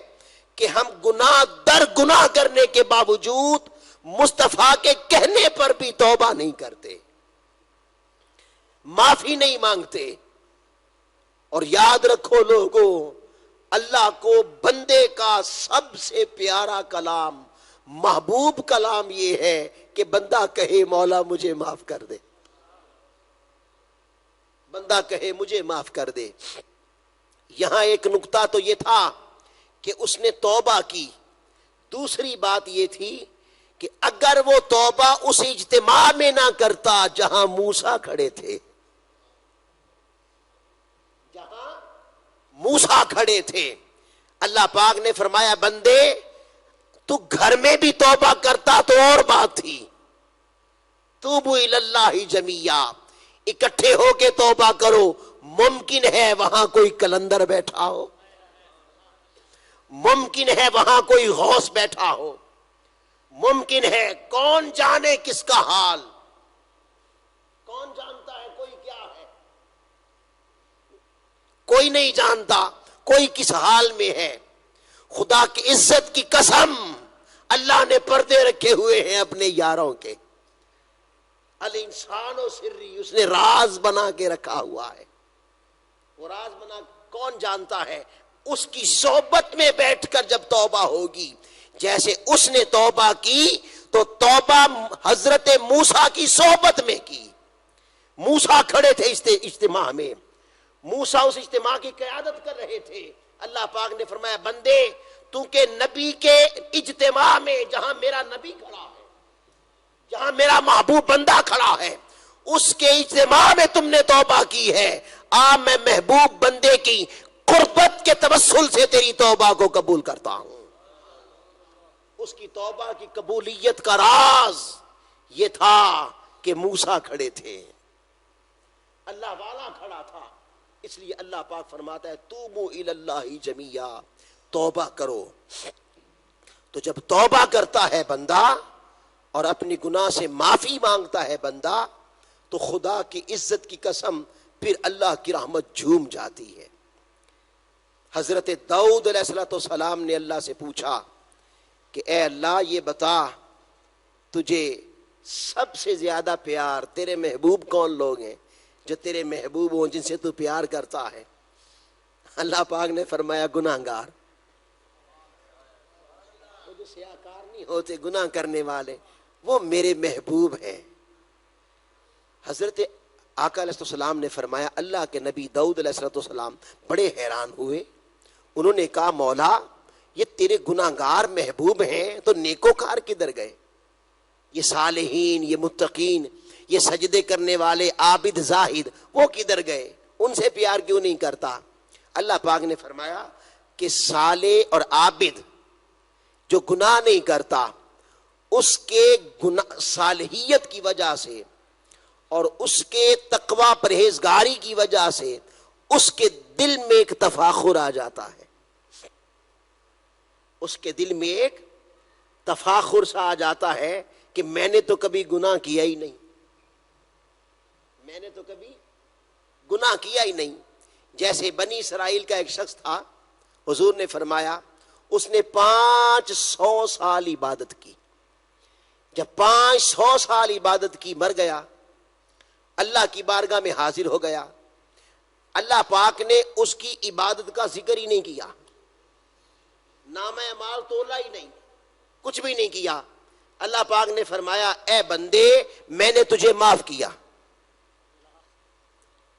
کہ ہم گناہ در گناہ کرنے کے باوجود مصطفیٰ کے کہنے پر بھی توبہ نہیں کرتے, معافی نہیں مانگتے. اور یاد رکھو لوگوں, اللہ کو بندے کا سب سے پیارا کلام, محبوب کلام یہ ہے کہ بندہ کہے مولا مجھے معاف کر دے, بندہ کہے مجھے معاف کر دے. یہاں ایک نقطہ تو یہ تھا کہ اس نے توبہ کی. دوسری بات یہ تھی کہ اگر وہ توبہ اس اجتماع میں نہ کرتا جہاں موسیٰ کھڑے تھے, جہاں موسیٰ کھڑے تھے, اللہ پاک نے فرمایا بندے تو گھر میں بھی توبہ کرتا تو اور بات تھی. توبو الی اللہ جمیعا, اکٹھے ہو کے توبہ کرو. ممکن ہے وہاں کوئی کلندر بیٹھا ہو, ممکن ہے وہاں کوئی غوث بیٹھا ہو, ممکن ہے کون جانے کس کا حال, کون جانتا ہے کوئی کیا ہے, کوئی نہیں جانتا کوئی کس حال میں ہے. خدا کی عزت کی قسم اللہ نے پردے رکھے ہوئے ہیں اپنے یاروں کے. الانسان و سری, اس نے راز بنا کے رکھا ہوا ہے. وہ راز بنا کون جانتا ہے؟ اس کی صحبت میں بیٹھ کر جب توبہ ہوگی, جیسے اس نے توبہ کی تو توبہ حضرت موسیٰ کی صحبت میں کی. موسیٰ کھڑے تھے اجتماع میں, موسیٰ اس اجتماع کی قیادت کر رہے تھے. اللہ پاک نے فرمایا بندے تو کہ نبی کے اجتماع میں جہاں میرا نبی کھڑا ہے, جہاں میرا محبوب بندہ کھڑا ہے, اس کے اجتماع میں تم نے توبہ کی ہے, میں محبوب بندے کی قربت کے توسل سے تیری توبہ کو قبول کرتا ہوں. اس کی توبہ کی قبولیت کا راز یہ تھا کہ موسیٰ کھڑے تھے, اللہ والا کھڑا تھا. اس لیے اللہ پاک فرماتا ہے توبو الی اللہ جمیعا, توبہ کرو. تو جب توبہ کرتا ہے بندہ اور اپنی گناہ سے معافی مانگتا ہے بندہ تو خدا کی عزت کی قسم پھر اللہ کی رحمت جھوم جاتی ہے۔ حضرت داؤد علیہ السلام نے اللہ سے پوچھا کہ اے اللہ یہ بتا تجھے سب سے زیادہ پیار تیرے محبوب کون لوگ ہیں جو تیرے محبوب ہوں، جن سے تو پیار کرتا ہے؟ اللہ پاک نے فرمایا گناہگار، وہ جو سیاکار نہیں ہوتے، گناہ کرنے والے، وہ میرے محبوب ہیں۔ حضرت آقا علیہ السلام نے فرمایا، اللہ کے نبی داؤد علیہ السلام بڑے حیران ہوئے، انہوں نے کہا مولا یہ تیرے گناہگار محبوب ہیں تو نیکوکار کدھر گئے؟ یہ صالحین، یہ متقین، یہ سجدے کرنے والے عابد زاہد، وہ کدھر گئے؟ ان سے پیار کیوں نہیں کرتا؟ اللہ پاک نے فرمایا کہ صالح اور عابد جو گناہ نہیں کرتا، اس کے صالحیت کی وجہ سے اور اس کے تقوی پرہیزگاری کی وجہ سے اس کے دل میں ایک تفاخر آ جاتا ہے، اس کے دل میں ایک تفاخر سا آ جاتا ہے کہ میں نے تو کبھی گناہ کیا ہی نہیں، میں نے تو کبھی گناہ کیا ہی نہیں۔ جیسے بنی اسرائیل کا ایک شخص تھا، حضور نے فرمایا اس نے 500 سال عبادت کی، جب 500 سال عبادت کی مر گیا، اللہ کی بارگاہ میں حاضر ہو گیا، اللہ پاک نے اس کی عبادت کا ذکر ہی نہیں کیا، نامہ اعمال تولا ہی نہیں، کچھ بھی نہیں کیا۔ اللہ پاک نے فرمایا اے بندے میں نے تجھے معاف کیا۔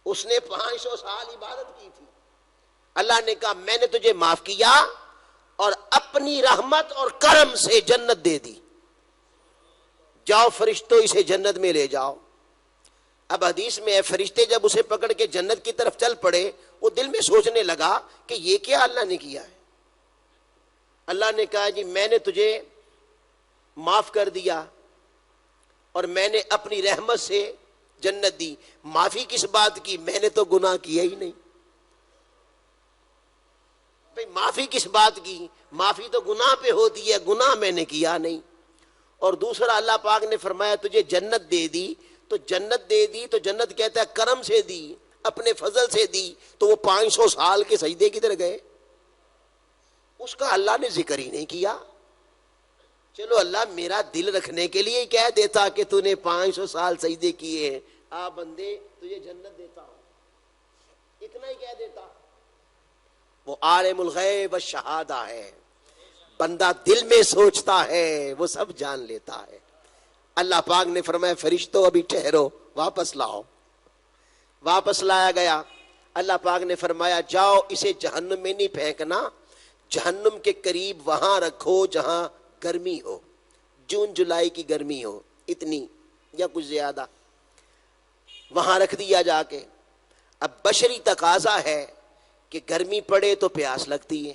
اس نے 500 سال عبادت کی تھی، اللہ نے کہا میں نے تجھے معاف کیا اور اپنی رحمت اور کرم سے جنت دے دی، جاؤ فرشتوں اسے جنت میں لے جاؤ۔ اب حدیث میں ہے فرشتے جب اسے پکڑ کے جنت کی طرف چل پڑے، وہ دل میں سوچنے لگا کہ یہ کیا اللہ نے کیا ہے۔ اللہ نے کہا جی میں نے تجھے معاف کر دیا اور میں نے اپنی رحمت سے جنت دی۔ معافی کس بات کی؟ میں نے تو گناہ کیا ہی نہیں۔ بھئی معافی کس بات کی؟ معافی تو گناہ پہ ہوتی ہے، گناہ میں نے کیا نہیں۔ اور دوسرا اللہ پاک نے فرمایا تجھے جنت دے دی، تو جنت دے دی تو جنت کہتا ہے کرم سے دی، اپنے فضل سے دی، تو وہ 500 سال کے سجدے کدھر گئے؟ اس کا اللہ نے ذکر ہی نہیں کیا۔ چلو اللہ میرا دل رکھنے کے لیے کہہ دیتا کہ تو نے 500 سال سجدے کیے ہیں، آ بندے تجھے جنت دیتا ہوں، اتنا ہی کہہ دیتا۔ وہ عالم الغیب والشہادہ ہے، بندہ دل میں سوچتا ہے وہ سب جان لیتا ہے۔ اللہ پاک نے فرمایا فرشتوں ابھی ٹھہرو، واپس لاؤ۔ واپس لایا گیا، اللہ پاک نے فرمایا جاؤ اسے جہنم میں نہیں پھینکنا، جہنم کے قریب وہاں رکھو جہاں گرمی ہو، جون جولائی کی گرمی ہو اتنی یا کچھ زیادہ، وہاں رکھ دیا جا کے۔ اب بشری تقاضا ہے کہ گرمی پڑے تو پیاس لگتی ہے،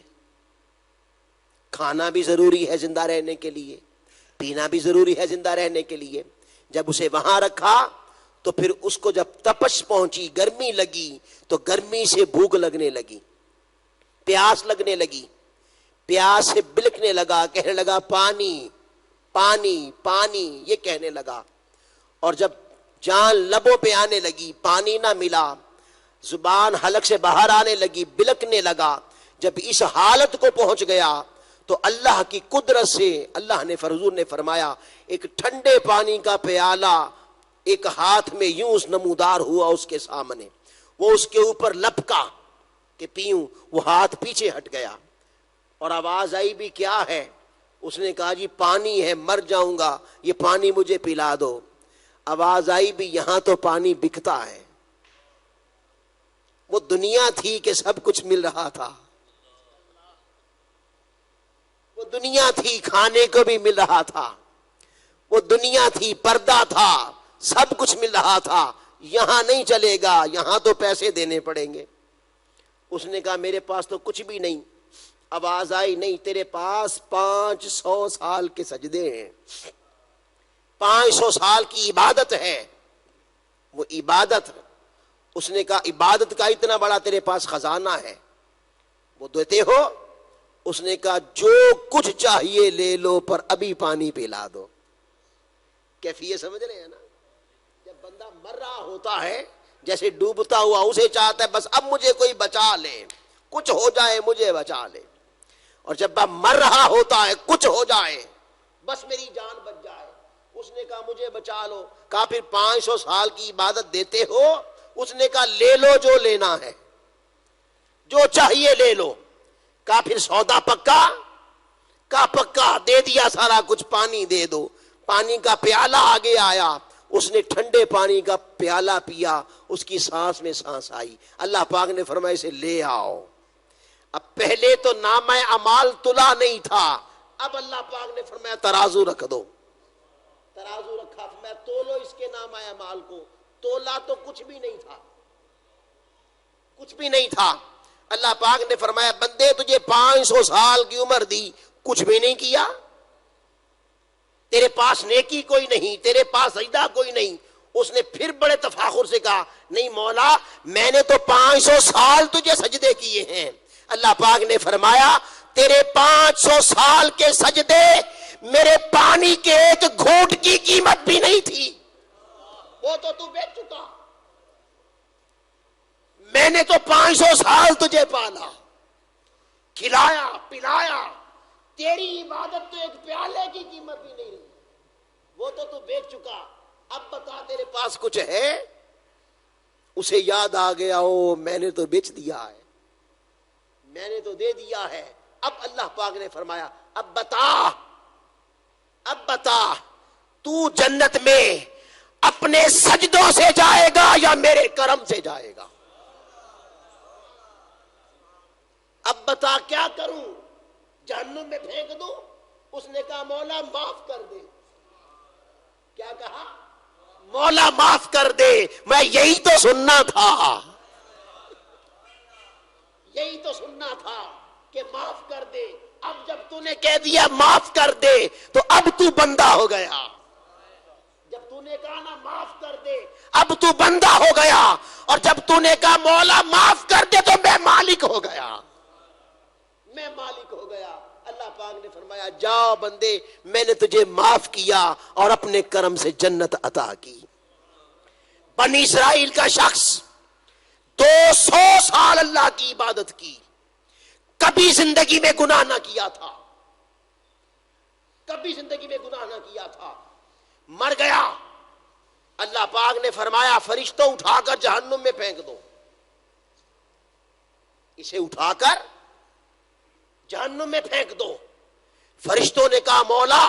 کھانا بھی ضروری ہے زندہ رہنے کے لیے، پینا بھی ضروری ہے زندہ رہنے کے لیے۔ جب اسے وہاں رکھا تو پھر اس کو جب تپش پہنچی، گرمی لگی، تو گرمی سے بھوک لگنے لگی، پیاس لگنے لگی، پیاس سے بلکنے لگا، کہنے لگا پانی پانی پانی، یہ کہنے لگا۔ اور جب جان لبوں پہ آنے لگی، پانی نہ ملا، زبان حلق سے باہر آنے لگی، بلکنے لگا، جب اس حالت کو پہنچ گیا تو اللہ کی قدرت سے اللہ نے حضور نے فرمایا ایک ٹھنڈے پانی کا پیالہ ایک ہاتھ میں یوں نمودار ہوا اس کے سامنے، وہ اس کے اوپر لپکا کہ پیوں، وہ ہاتھ پیچھے ہٹ گیا اور آواز آئی بھی کیا ہے؟ اس نے کہا جی پانی ہے، مر جاؤں گا، یہ پانی مجھے پلا دو۔ آواز آئی بھی یہاں تو پانی بکتا ہے۔ وہ دنیا تھی کہ سب کچھ مل رہا تھا، وہ دنیا تھی کھانے کو بھی مل رہا تھا، وہ دنیا تھی پردہ تھا، سب کچھ مل رہا تھا۔ یہاں نہیں چلے گا، یہاں تو پیسے دینے پڑیں گے۔ اس نے کہا میرے پاس تو کچھ بھی نہیں۔ آواز آئی نہیں، تیرے پاس 500 سال کے سجدے ہیں، 500 سال کی عبادت ہے، وہ عبادت۔ اس نے کہا عبادت کا اتنا بڑا تیرے پاس خزانہ ہے، وہ دیتے ہو؟ اس نے کہا جو کچھ چاہیے لے لو پر ابھی پانی پلا دو. کیفیت سمجھ رہے ہیں نا؟ جب بندہ مر رہا ہوتا ہے جیسے ڈوبتا ہوا اسے چاہتا ہے بس اب مجھے کوئی بچا لے, کچھ ہو جائے مجھے بچا لے. اور جب اب مر رہا ہوتا ہے کچھ ہو جائے بس میری جان بچ جائے, اس نے کہا مجھے بچا لو. کہا پھر 500 سال کی عبادت دیتے ہو؟ اس نے کہا لے لو جو لینا ہے, جو چاہیے لے لو. کہا پھر سودا پکا؟ کہا پکا. دے دیا سارا کچھ, پانی دے دو. پانی کا پیالہ آگے آیا, اس نے ٹھنڈے پانی کا پیالہ پیا, اس کی سانس میں سانس آئی. اللہ پاک نے فرمایا اسے لے آؤ. اب پہلے تو نامہ اعمال تلا نہیں تھا, اب اللہ پاک نے فرمایا ترازو رکھ دو. ترازو رکھا, فرمایا تولو اس کے نامہ اعمال کو. تولا تو کچھ بھی نہیں تھا, کچھ بھی نہیں تھا. اللہ پاک نے فرمایا بندے تجھے 500 سال کی عمر دی, کچھ بھی نہیں کیا, تیرے پاس نیکی کوئی نہیں, تیرے پاس سجدہ کوئی نہیں. اس نے پھر بڑے تفاخر سے کہا نہیں مولا میں نے تو 500 سال تجھے سجدے کیے ہیں. اللہ پاک نے فرمایا تیرے 500 سال کے سجدے میرے پانی کے ایک گھونٹ کی قیمت بھی نہیں تھی, وہ تو بیچ چکا. میں نے تو 500 سال تجھے پالا, کھلایا پلایا, تیری عبادت تو ایک پیالے کی قیمت بھی نہیں رہی, وہ تو بیچ چکا. اب بتا تیرے پاس کچھ ہے؟ اسے یاد آ گیا او میں نے تو بیچ دیا ہے, میں نے تو دے دیا ہے. اب اللہ پاک نے فرمایا اب بتا تو جنت میں اپنے سجدوں سے جائے گا یا میرے کرم سے جائے گا؟ اب بتا کیا کروں, جہنم میں پھینک دوں؟ اس نے کہا مولا معاف کر دے. کیا کہا؟ مولا معاف کر دے. میں یہی تو سننا تھا, یہی تو سننا تھا کہ معاف کر دے. اب جب تو نے کہہ دیا معاف کر دے تو اب تو بندہ ہو گیا. جب تو نے کہا نا معاف کر دے اب تو بندہ ہو گیا, اور جب تو نے کہا مولا معاف کر دے تو میں مالک ہو گیا, میں مالک ہو گیا. اللہ پاک نے فرمایا جاؤ بندے میں نے تجھے معاف کیا اور اپنے کرم سے جنت عطا کی. بنی اسرائیل کا شخص 200 سال اللہ کی عبادت کی, کبھی زندگی میں گناہ نہ کیا تھا, کبھی زندگی میں گناہ نہ کیا تھا. مر گیا. اللہ پاک نے فرمایا فرشتوں اٹھا کر جہنم میں پھینک دو. اسے اٹھا کر جہنم میں پھینک دو. فرشتوں نے کہا مولا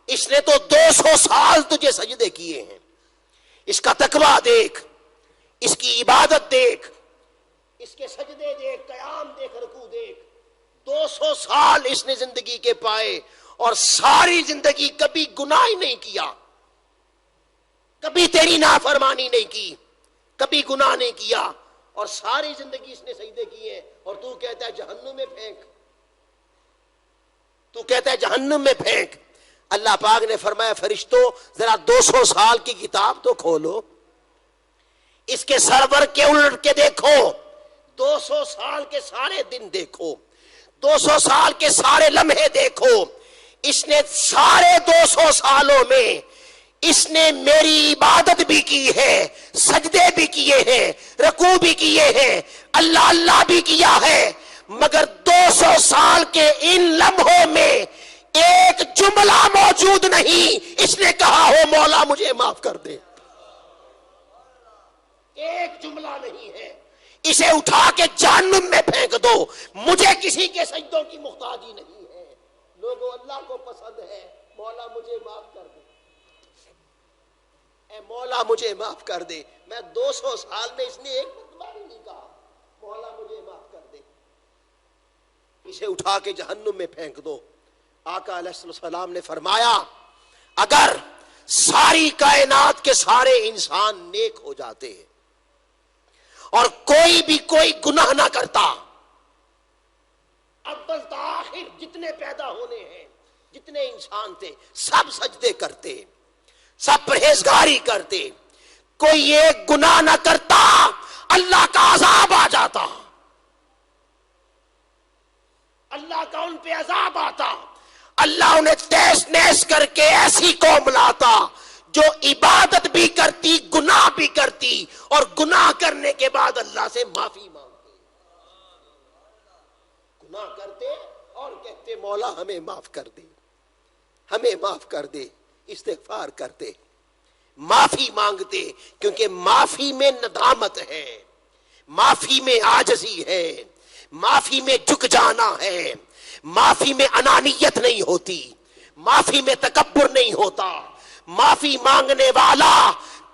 اس نے تو 200 سال تجھے سجدے کیے ہیں, اس کا تقویٰ دیکھ, اس کی عبادت دیکھ, اس کے سجدے دیکھ, قیام دیکھ, رکوع دیکھ. 200 سال اس نے زندگی کے پائے اور ساری زندگی کبھی گناہ ہی نہیں کیا, کبھی تیری نافرمانی نہیں کی, کبھی گناہ نہیں کیا, اور ساری زندگی اس نے سجدے کیے. اور تو کہتا ہے جہنم میں پھینک, تو کہتا ہے جہنم میں پھینک. اللہ پاک نے فرمایا فرشتوں ذرا 200 سال کی کتاب تو کھولو, اس کے سرور کے الٹ کے دیکھو, 200 سال کے سارے دن دیکھو, 200 سال کے سارے لمحے دیکھو. اس نے سارے 200 سالوں میں اس نے میری عبادت بھی کی ہے, سجدے بھی کیے ہیں, رکوع بھی کیے ہیں, اللہ اللہ بھی کیا ہے, مگر 200 سال کے ان لمحوں میں ایک جملہ موجود نہیں اس نے کہا ہو مولا مجھے معاف کر دے. ایک جملہ نہیں ہے. اسے اٹھا کے جہنم میں پھینک دو, مجھے کسی کے سجدوں کی محتاجی نہیں ہے. لوگوں اللہ کو پسند ہے مولا مجھے معاف کر دے, اے مولا مجھے معاف کر دے. میں 200 سال میں اس نے ایک مرتبہ بھی نہیں کہا مولا مجھے معاف کر دے. اسے اٹھا کے جہنم میں پھینک دو. آقا علیہ السلام نے فرمایا اگر ساری کائنات کے سارے انسان نیک ہو جاتے اور کوئی بھی کوئی گناہ نہ کرتا, اول تا آخر جتنے پیدا ہونے ہیں جتنے انسان تھے سب سجدے کرتے, سب پرہیزگاری کرتے, کوئی ایک گناہ نہ کرتا, اللہ کا عذاب آ جاتا. اللہ کا ان پہ عذاب آتا، اللہ انہیں تیس نیس کر کے ایسی قوم لاتا جو عبادت بھی کرتی، گناہ بھی کرتی، اور گناہ کرنے کے بعد اللہ سے معافی مانگتے، گناہ کرتے اور کہتے مولا ہمیں معاف کر دے، ہمیں معاف کر دے، استغفار کرتے، معافی مانگتے، کیونکہ معافی میں ندامت ہے، معافی میں عاجزی ہے، معافی میں جھک جانا ہے، معافی میں انانیت نہیں ہوتی، معافی میں تکبر نہیں ہوتا، معافی مانگنے والا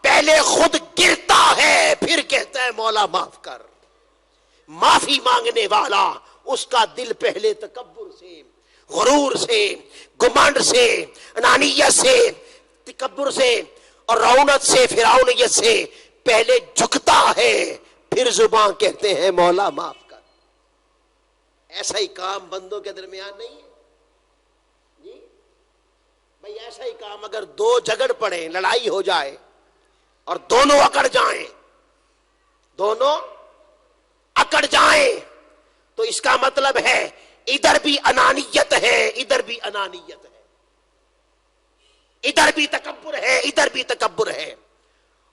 پہلے خود گرتا ہے پھر کہتا ہے مولا معاف کر، معافی مانگنے والا اس کا دل پہلے تکبر سے، غرور سے، گمنڈ سے، انانیت سے، تکبر سے اور رعونت سے، فرعونیت سے پہلے جھکتا ہے، پھر زبان کہتے ہیں مولا معاف کر۔ ایسا ہی کام بندوں کے درمیان نہیں ہے جی بھائی، ایسا ہی کام اگر دو جھگڑ پڑے، لڑائی ہو جائے اور دونوں اکڑ جائیں، دونوں اکڑ جائیں، تو اس کا مطلب ہے ادھر بھی انانیت ہے، ادھر بھی انانیت ہے، ادھر بھی تکبر ہے، ادھر بھی تکبر ہے۔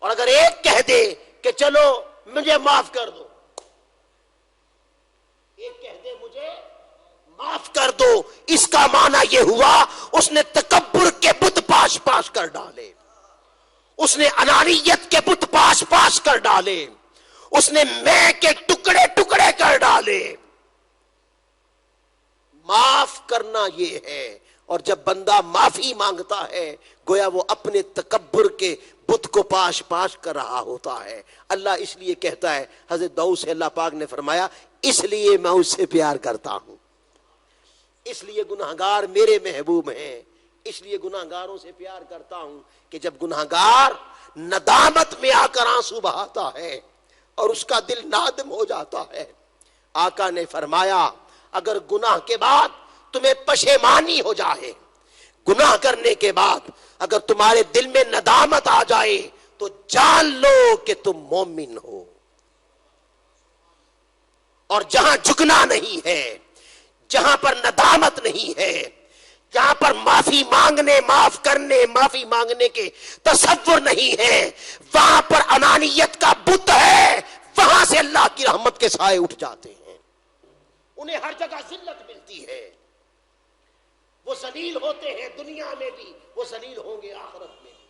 اور اگر ایک کہہ دے کہ چلو مجھے معاف کر دو، ایک کہہ دے مجھے معاف کر دو، اس کا معنی یہ ہوا اس نے تکبر کے بت پاش پاش کر ڈالے، اس نے انانیت کے بت پاش پاش کر ڈالے، اس نے میں کے ٹکڑے ٹکڑے کر ڈالے۔ معاف کرنا یہ ہے، اور جب بندہ معافی مانگتا ہے گویا وہ اپنے تکبر کے بت کو پاش پاش کر رہا ہوتا ہے۔ اللہ اس لیے کہتا ہے، حضرت داؤد سے اللہ پاک نے فرمایا اس لیے میں اس سے پیار کرتا ہوں، اس لیے گناہگار میرے محبوب ہیں، اس لیے گناہگاروں سے پیار کرتا ہوں کہ جب گناہگار ندامت میں آ کر آنسو بہاتا ہے اور اس کا دل نادم ہو جاتا ہے، آقا نے فرمایا اگر گناہ کے بعد تمہیں پشیمانی ہو جائے، گناہ کرنے کے بعد اگر تمہارے دل میں ندامت آ جائے تو جان لو کہ تم مومن ہو، اور جہاں جھکنا نہیں ہے، جہاں پر ندامت نہیں ہے، جہاں پر معافی مانگنے، معاف کرنے، معافی مانگنے کے تصور نہیں ہے، وہاں پر انانیت کا بت ہے، وہاں سے اللہ کی رحمت کے سائے اٹھ جاتے ہیں، انہیں ہر جگہ ذلت ملتی ہے، وہ ذلیل ہوتے ہیں دنیا میں بھی، وہ ذلیل ہوں گے آخرت میں بھی۔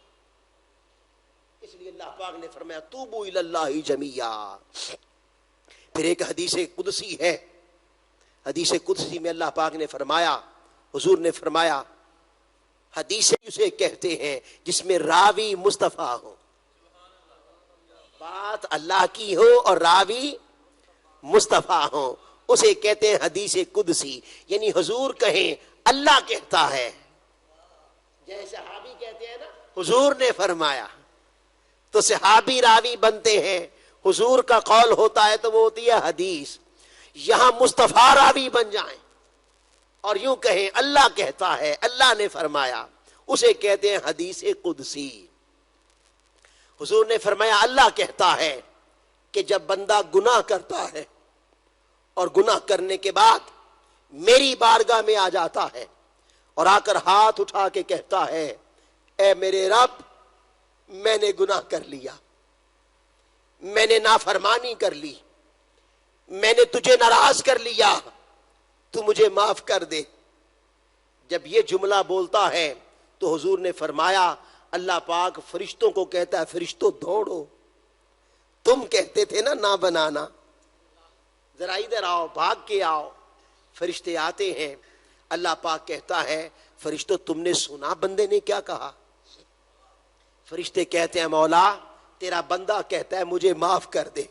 اس لیے اللہ پاک نے فرمایا توبوا الی اللہ جمیعا۔ پھر ایک حدیث قدسی ہے، حدیث قدسی میں اللہ پاک نے فرمایا، حضور نے فرمایا، حدیث اسے کہتے ہیں جس میں راوی مصطفیٰ ہو، بات اللہ کی ہو اور راوی مصطفیٰ ہو، اسے کہتے ہیں حدیث قدسی، یعنی حضور کہیں اللہ کہتا ہے، جیسے صحابی کہتے ہیں نا حضور نے فرمایا، تو صحابی راوی بنتے ہیں، حضور کا قول ہوتا ہے تو وہ ہوتی ہے حدیث، یہاں مصطفیٰ راوی بن جائیں اور یوں کہیں اللہ کہتا ہے، اللہ نے فرمایا، اسے کہتے ہیں حدیث قدسی۔ حضور نے فرمایا اللہ کہتا ہے کہ جب بندہ گناہ کرتا ہے اور گناہ کرنے کے بعد میری بارگاہ میں آ جاتا ہے اور آ کر ہاتھ اٹھا کے کہتا ہے اے میرے رب میں نے گناہ کر لیا، میں نے نافرمانی کر لی، میں نے تجھے ناراض کر لیا، تو مجھے معاف کر دے، جب یہ جملہ بولتا ہے تو حضور نے فرمایا اللہ پاک فرشتوں کو کہتا ہے فرشتوں دوڑو، تم کہتے تھے نا نہ بنانا، ذرا ادھر آؤ، بھاگ کے آؤ۔ فرشتے آتے ہیں، اللہ پاک کہتا ہے فرشتوں تم نے سنا بندے نے کیا کہا؟ فرشتے کہتے ہیں مولا تیرا بندہ کہتا ہے مجھے معاف کر دے۔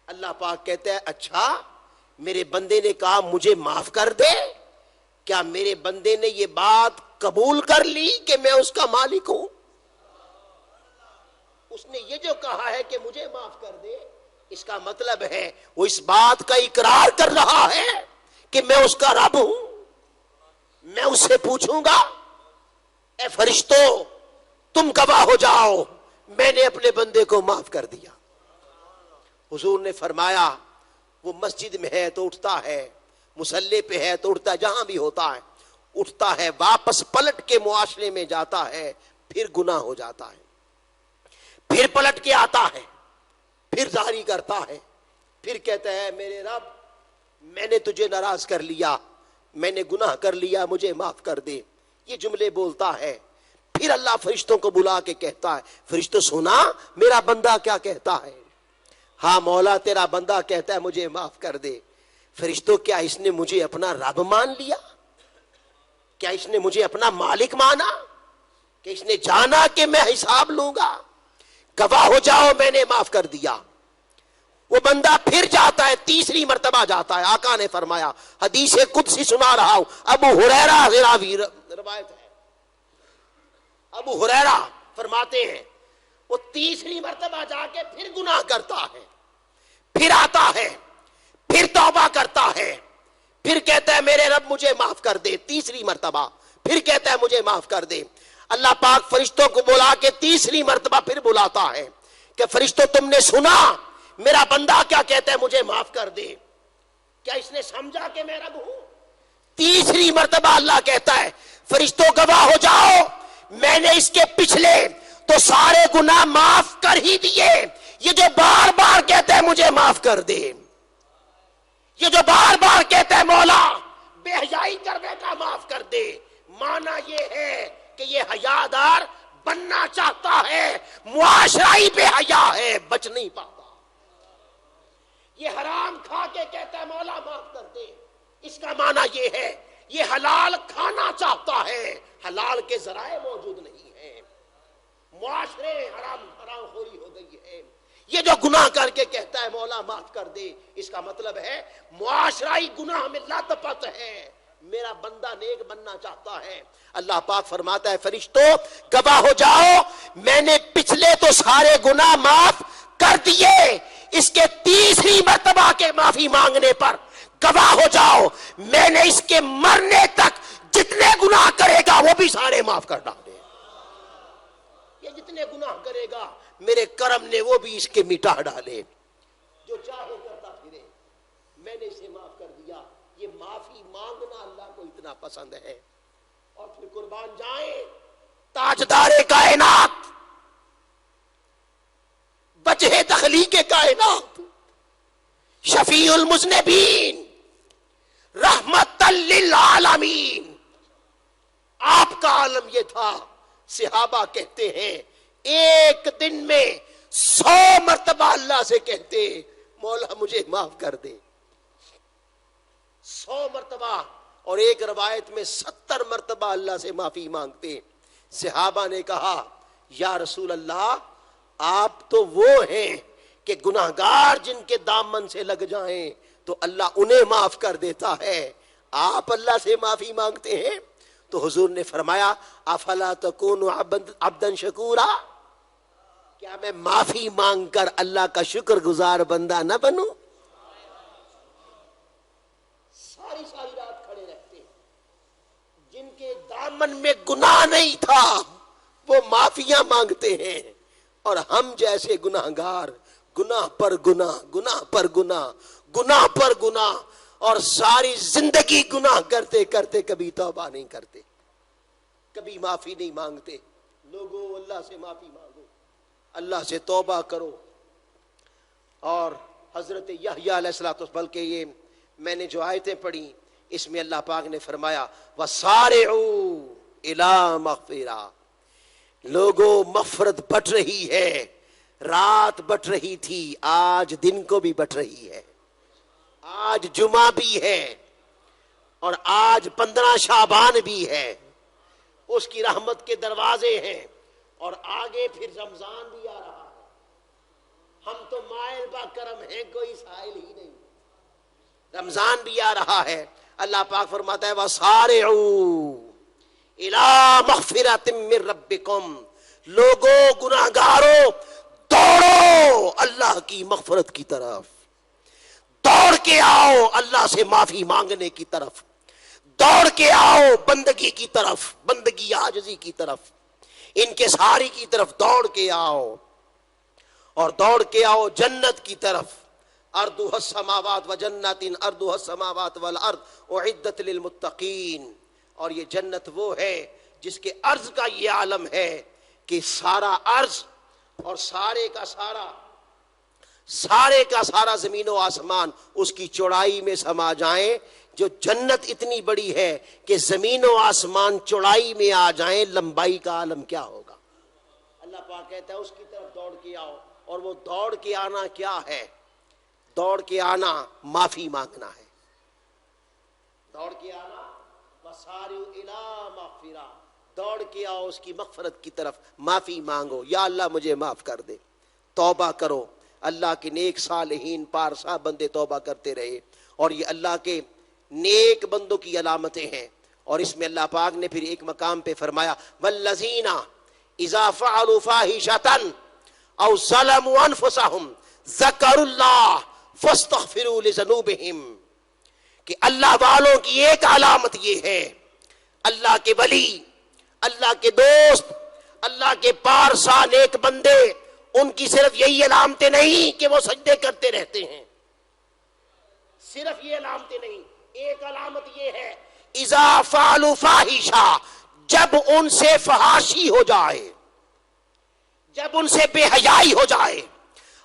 اللہ پاک کہتا ہے اچھا میرے بندے نے کہا مجھے معاف کر دے، کیا میرے بندے نے یہ بات قبول کر لی کہ میں اس کا مالک ہوں؟ اس نے یہ جو کہا ہے کہ مجھے معاف کر دے، اس کا مطلب ہے وہ اس بات کا اقرار کر رہا ہے کہ میں اس کا رب ہوں۔ میں اس سے پوچھوں گا اے فرشتوں تم گواہ ہو جاؤ میں نے اپنے بندے کو معاف کر دیا۔ حضور نے فرمایا وہ مسجد میں ہے تو اٹھتا ہے، مسلح پہ ہے تو اٹھتا ہے، جہاں بھی ہوتا ہے اٹھتا ہے، واپس پلٹ کے معاشرے میں جاتا ہے، پھر گناہ ہو جاتا ہے، پھر پلٹ کے آتا ہے، پھر ظاہری کرتا ہے، پھر کہتا ہے میرے رب میں نے تجھے ناراض کر لیا، میں نے گناہ کر لیا، مجھے معاف کر دے، یہ جملے بولتا ہے۔ پھر اللہ فرشتوں کو بلا کے کہتا ہے، فرشتوں سنا میرا بندہ کیا کہتا ہے؟ ہاں مولا تیرا بندہ کہتا ہے مجھے معاف کر دے۔ فرشتوں کیا اس نے مجھے اپنا رب مان لیا؟ کیا اس نے مجھے اپنا مالک مانا کہ اس نے جانا کہ میں حساب لوں گا؟ گواہ ہو جاؤ میں نے معاف کر دیا۔ وہ بندہ پھر جاتا ہے، تیسری مرتبہ جاتا ہے، آقا نے فرمایا، حدیث قدسی سنا رہا ہوں، ابو ہریرہ راوی روایت ہے، ابو ہریرہ فرماتے ہیں وہ تیسری مرتبہ جا کے پھر گناہ کرتا ہے، پھر آتا ہے، پھر توبہ کرتا ہے، پھر کہتا ہے میرے رب مجھے معاف کر دے، تیسری مرتبہ پھر کہتا ہے مجھے معاف کر دے۔ اللہ پاک فرشتوں کو بلا کے تیسری مرتبہ پھر بلاتا ہے کہ فرشتوں تم نے سنا میرا بندہ کیا کہتا ہے مجھے معاف کر دے، کیا اس نے سمجھا کہ میں رب ہوں؟ تیسری مرتبہ اللہ کہتا ہے فرشتوں گواہ ہو جاؤ میں نے اس کے پچھلے تو سارے گناہ معاف کر ہی دیے، یہ جو بار بار کہتا ہے مجھے معاف کر دے، یہ جو بار بار کہتا ہے مولا بے حیائی کر بیٹا معاف کر دے، مانا یہ ہے کہ یہ حیادار بننا چاہتا ہے، معاشرہ ہی بے حیا ہے، بچ نہیں پاتا۔ یہ حرام کھا کے کہتا ہے مولا معاف کر دے، اس کا معنی یہ ہے یہ حلال کھانا چاہتا ہے، حلال کے ذرائع موجود نہیں ہیں، معاشرے حرام خوری ہو گئی ہے۔ یہ جو گناہ کر کے کہتا ہے مولا معاف کر دے، اس کا مطلب ہے معاشرہ گناہ میں لت پت ہے، میرا بندہ نیک بننا چاہتا ہے۔ اللہ پاک فرماتا ہے فرشتوں گواہ ہو جاؤ میں نے پچھلے تو سارے گناہ معاف کر دیے، اس کے تیسری مرتبہ کے معافی مانگنے پر گواہ ہو جاؤ میں نے اس کے مرنے تک جتنے گناہ کرے گا وہ بھی سارے معاف کر ڈالے، یہ جتنے گناہ کرے گا میرے کرم نے وہ بھی اس کے مٹا ڈالے، جو چاہے کرتا پھرے، میں نے اسے معاف کر دیا۔ یہ معافی مانگنا اللہ کو اتنا پسند ہے۔ اور پھر قربان جائیں تاجدار کائنات، وجہ تخلیق کائنات، شفیع المذنبین، رحمت للعالمین، آپ کا عالم یہ تھا، صحابہ کہتے ہیں ایک دن میں 100 مرتبہ اللہ سے کہتے مولا مجھے معاف کر دے، 100 مرتبہ، اور ایک روایت میں 70 مرتبہ اللہ سے معافی مانگتے۔ صحابہ نے کہا یا رسول اللہ آپ تو وہ ہیں کہ گناہگار جن کے دامن سے لگ جائیں تو اللہ انہیں معاف کر دیتا ہے، آپ اللہ سے معافی مانگتے ہیں؟ تو حضور نے فرمایا افلا تکون عبدا شکورا، کیا میں معافی مانگ کر اللہ کا شکر گزار بندہ نہ بنوں؟ ساری رات کھڑے رہتے ہیں، جن کے دامن میں گناہ نہیں تھا وہ معافیاں مانگتے ہیں، اور ہم جیسے گناہگار گناہ پر گناہ، گناہ پر گناہ، گناہ پر گناہ، اور ساری زندگی گناہ کرتے کرتے کبھی توبہ نہیں کرتے، کبھی معافی نہیں مانگتے۔ لوگوں اللہ سے معافی مانگو، اللہ سے توبہ کرو۔ اور حضرت یحییٰ علیہ السلام، بلکہ یہ میں نے جو آیتیں پڑھی اس میں اللہ پاک نے فرمایا وَسَارِعُوا إِلَىٰ مَغْفِرَةٍ، لوگوں مغفرت بٹ رہی ہے، رات بٹ رہی تھی آج دن کو بھی بٹ رہی ہے، آج جمعہ بھی ہے اور آج 15 شعبان بھی ہے، اس کی رحمت کے دروازے ہیں، اور آگے پھر رمضان بھی آ رہا ہے، ہم تو مائل با کرم ہیں، کوئی سائل ہی نہیں، رمضان بھی آ رہا ہے۔ اللہ پاک فرماتا ہے وَسَارِعُوا إِلَىٰ مَغْفِرَةٍ مِّن رَبِّكُمْ، لوگوں گناہگاروں دوڑو اللہ کی مغفرت کی طرف، دوڑ کے آؤ اللہ سے معافی مانگنے کی طرف، دوڑ کے آؤ بندگی کی طرف، بندگی عاجزی کی طرف، انکساری کی طرف دوڑ کے آؤ، اور دوڑ کے آؤ جنت کی طرف، ارضها السماوات و جنات ارضها السماوات والارض اعدت للمتقین، اور یہ جنت وہ ہے جس کے عرض کا یہ عالم ہے کہ سارا عرض اور سارے کا سارا زمین و آسمان اس کی چوڑائی میں سما جائیں. جو جنت اتنی بڑی ہے کہ زمین و آسمان چوڑائی میں آ جائیں، لمبائی کا عالم کیا ہوگا. اللہ پاک کہتا ہے اس کی طرف دوڑ کے آؤ. اور وہ دوڑ کے آنا کیا ہے؟ دوڑ کے آنا معافی مانگنا ہے. دوڑ کے آنا وسارعوا الی مغفرہ، دوڑ کے آؤ اس کی مغفرت کی طرف، معافی مانگو. یا اللہ مجھے معاف کر دے. توبہ کرو. اللہ کے نیک صالحین پارسا بندے توبہ کرتے رہے، اور یہ اللہ کے نیک بندوں کی علامتیں ہیں. اور اس میں اللہ پاک نے پھر ایک مقام پہ فرمایا والذین اذا فعلوا فاحشۃ او ظلموا انفسهم ذکروا اللہ فاستغفروا لذنوبہم، کہ اللہ والوں کی ایک علامت یہ ہے، اللہ کے ولی، اللہ کے دوست، اللہ کے پارسا نیک بندے، ان کی صرف یہی علامتیں نہیں کہ وہ سجدے کرتے رہتے ہیں، صرف یہ علامتیں نہیں. ایک علامت یہ ہے اذا فعلوا فاحشہ، جب ان سے فحاشی ہو جائے، جب ان سے بے حیائی ہو جائے،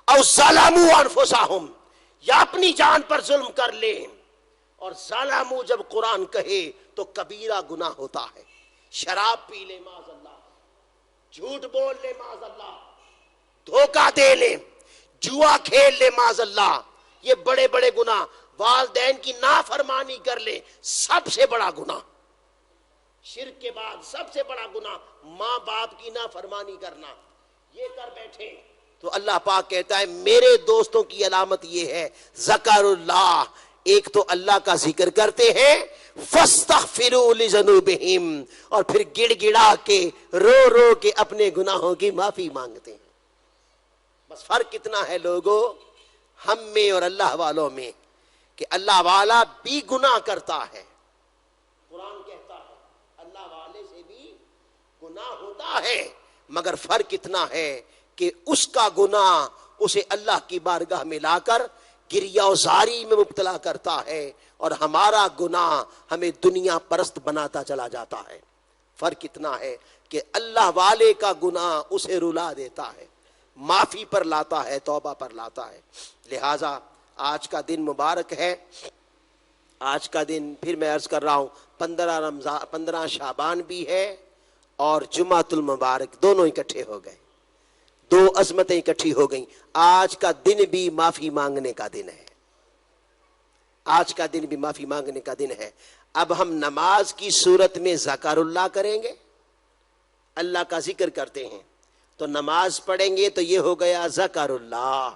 او ظلموا انفسہم، یا اپنی جان پر ظلم کر لیں. اور ظلموا جب قرآن کہے تو کبیرہ گناہ ہوتا ہے. شراب پی لے معاذ اللہ، جھوٹ بول لے معاذ اللہ، دھوکہ دے لے، جوا کھیل لے معاذ اللہ، یہ بڑے بڑے گناہ. والدین کی نافرمانی کر لے، سب سے بڑا گناہ. شرک کے بعد سب سے بڑا گناہ ماں باپ کی نافرمانی کرنا. یہ کر بیٹھے تو اللہ پاک کہتا ہے میرے دوستوں کی علامت یہ ہے ذکر اللہ، ایک تو اللہ کا ذکر کرتے ہیں، فاستغفروا لذنوبہم، اور پھر گڑ گڑا کے رو رو کے اپنے گناہوں کی معافی مانگتے ہیں. بس فرق کتنا ہے لوگوں ہم میں اور اللہ والوں میں، کہ اللہ والا بھی گناہ کرتا ہے. قرآن کہتا ہے اللہ والے سے بھی گناہ ہوتا ہے، مگر فرق اتنا ہے کہ اس کا گناہ اسے اللہ کی بارگاہ میں لا کر گریہ و زاری میں مبتلا کرتا ہے، اور ہمارا گناہ ہمیں دنیا پرست بناتا چلا جاتا ہے. فرق اتنا ہے کہ اللہ والے کا گناہ اسے رلا دیتا ہے، معافی پر لاتا ہے، توبہ پر لاتا ہے. لہٰذا آج کا دن مبارک ہے. آج کا دن پھر میں عرض کر رہا ہوں 15 شعبان بھی ہے اور جمعۃ المبارک، دونوں اکٹھے ہو گئے، دو عظمتیں اکٹھی ہو گئیں. آج کا دن بھی معافی مانگنے کا دن ہے. آج کا دن بھی معافی مانگنے کا دن ہے. اب ہم نماز کی صورت میں ذکر اللہ کریں گے، اللہ کا ذکر کرتے ہیں تو نماز پڑھیں گے تو یہ ہو گیا ذکر اللہ.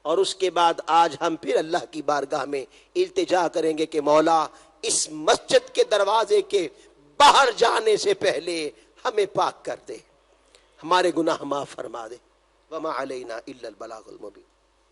اور اس کے بعد آج ہم پھر اللہ کی بارگاہ میں التجا کریں گے کہ مولا اس مسجد کے دروازے کے باہر جانے سے پہلے ہمیں پاک کر دے، ہمارے گناہ معاف فرما دے. وما علینا الا البلاغ المبین.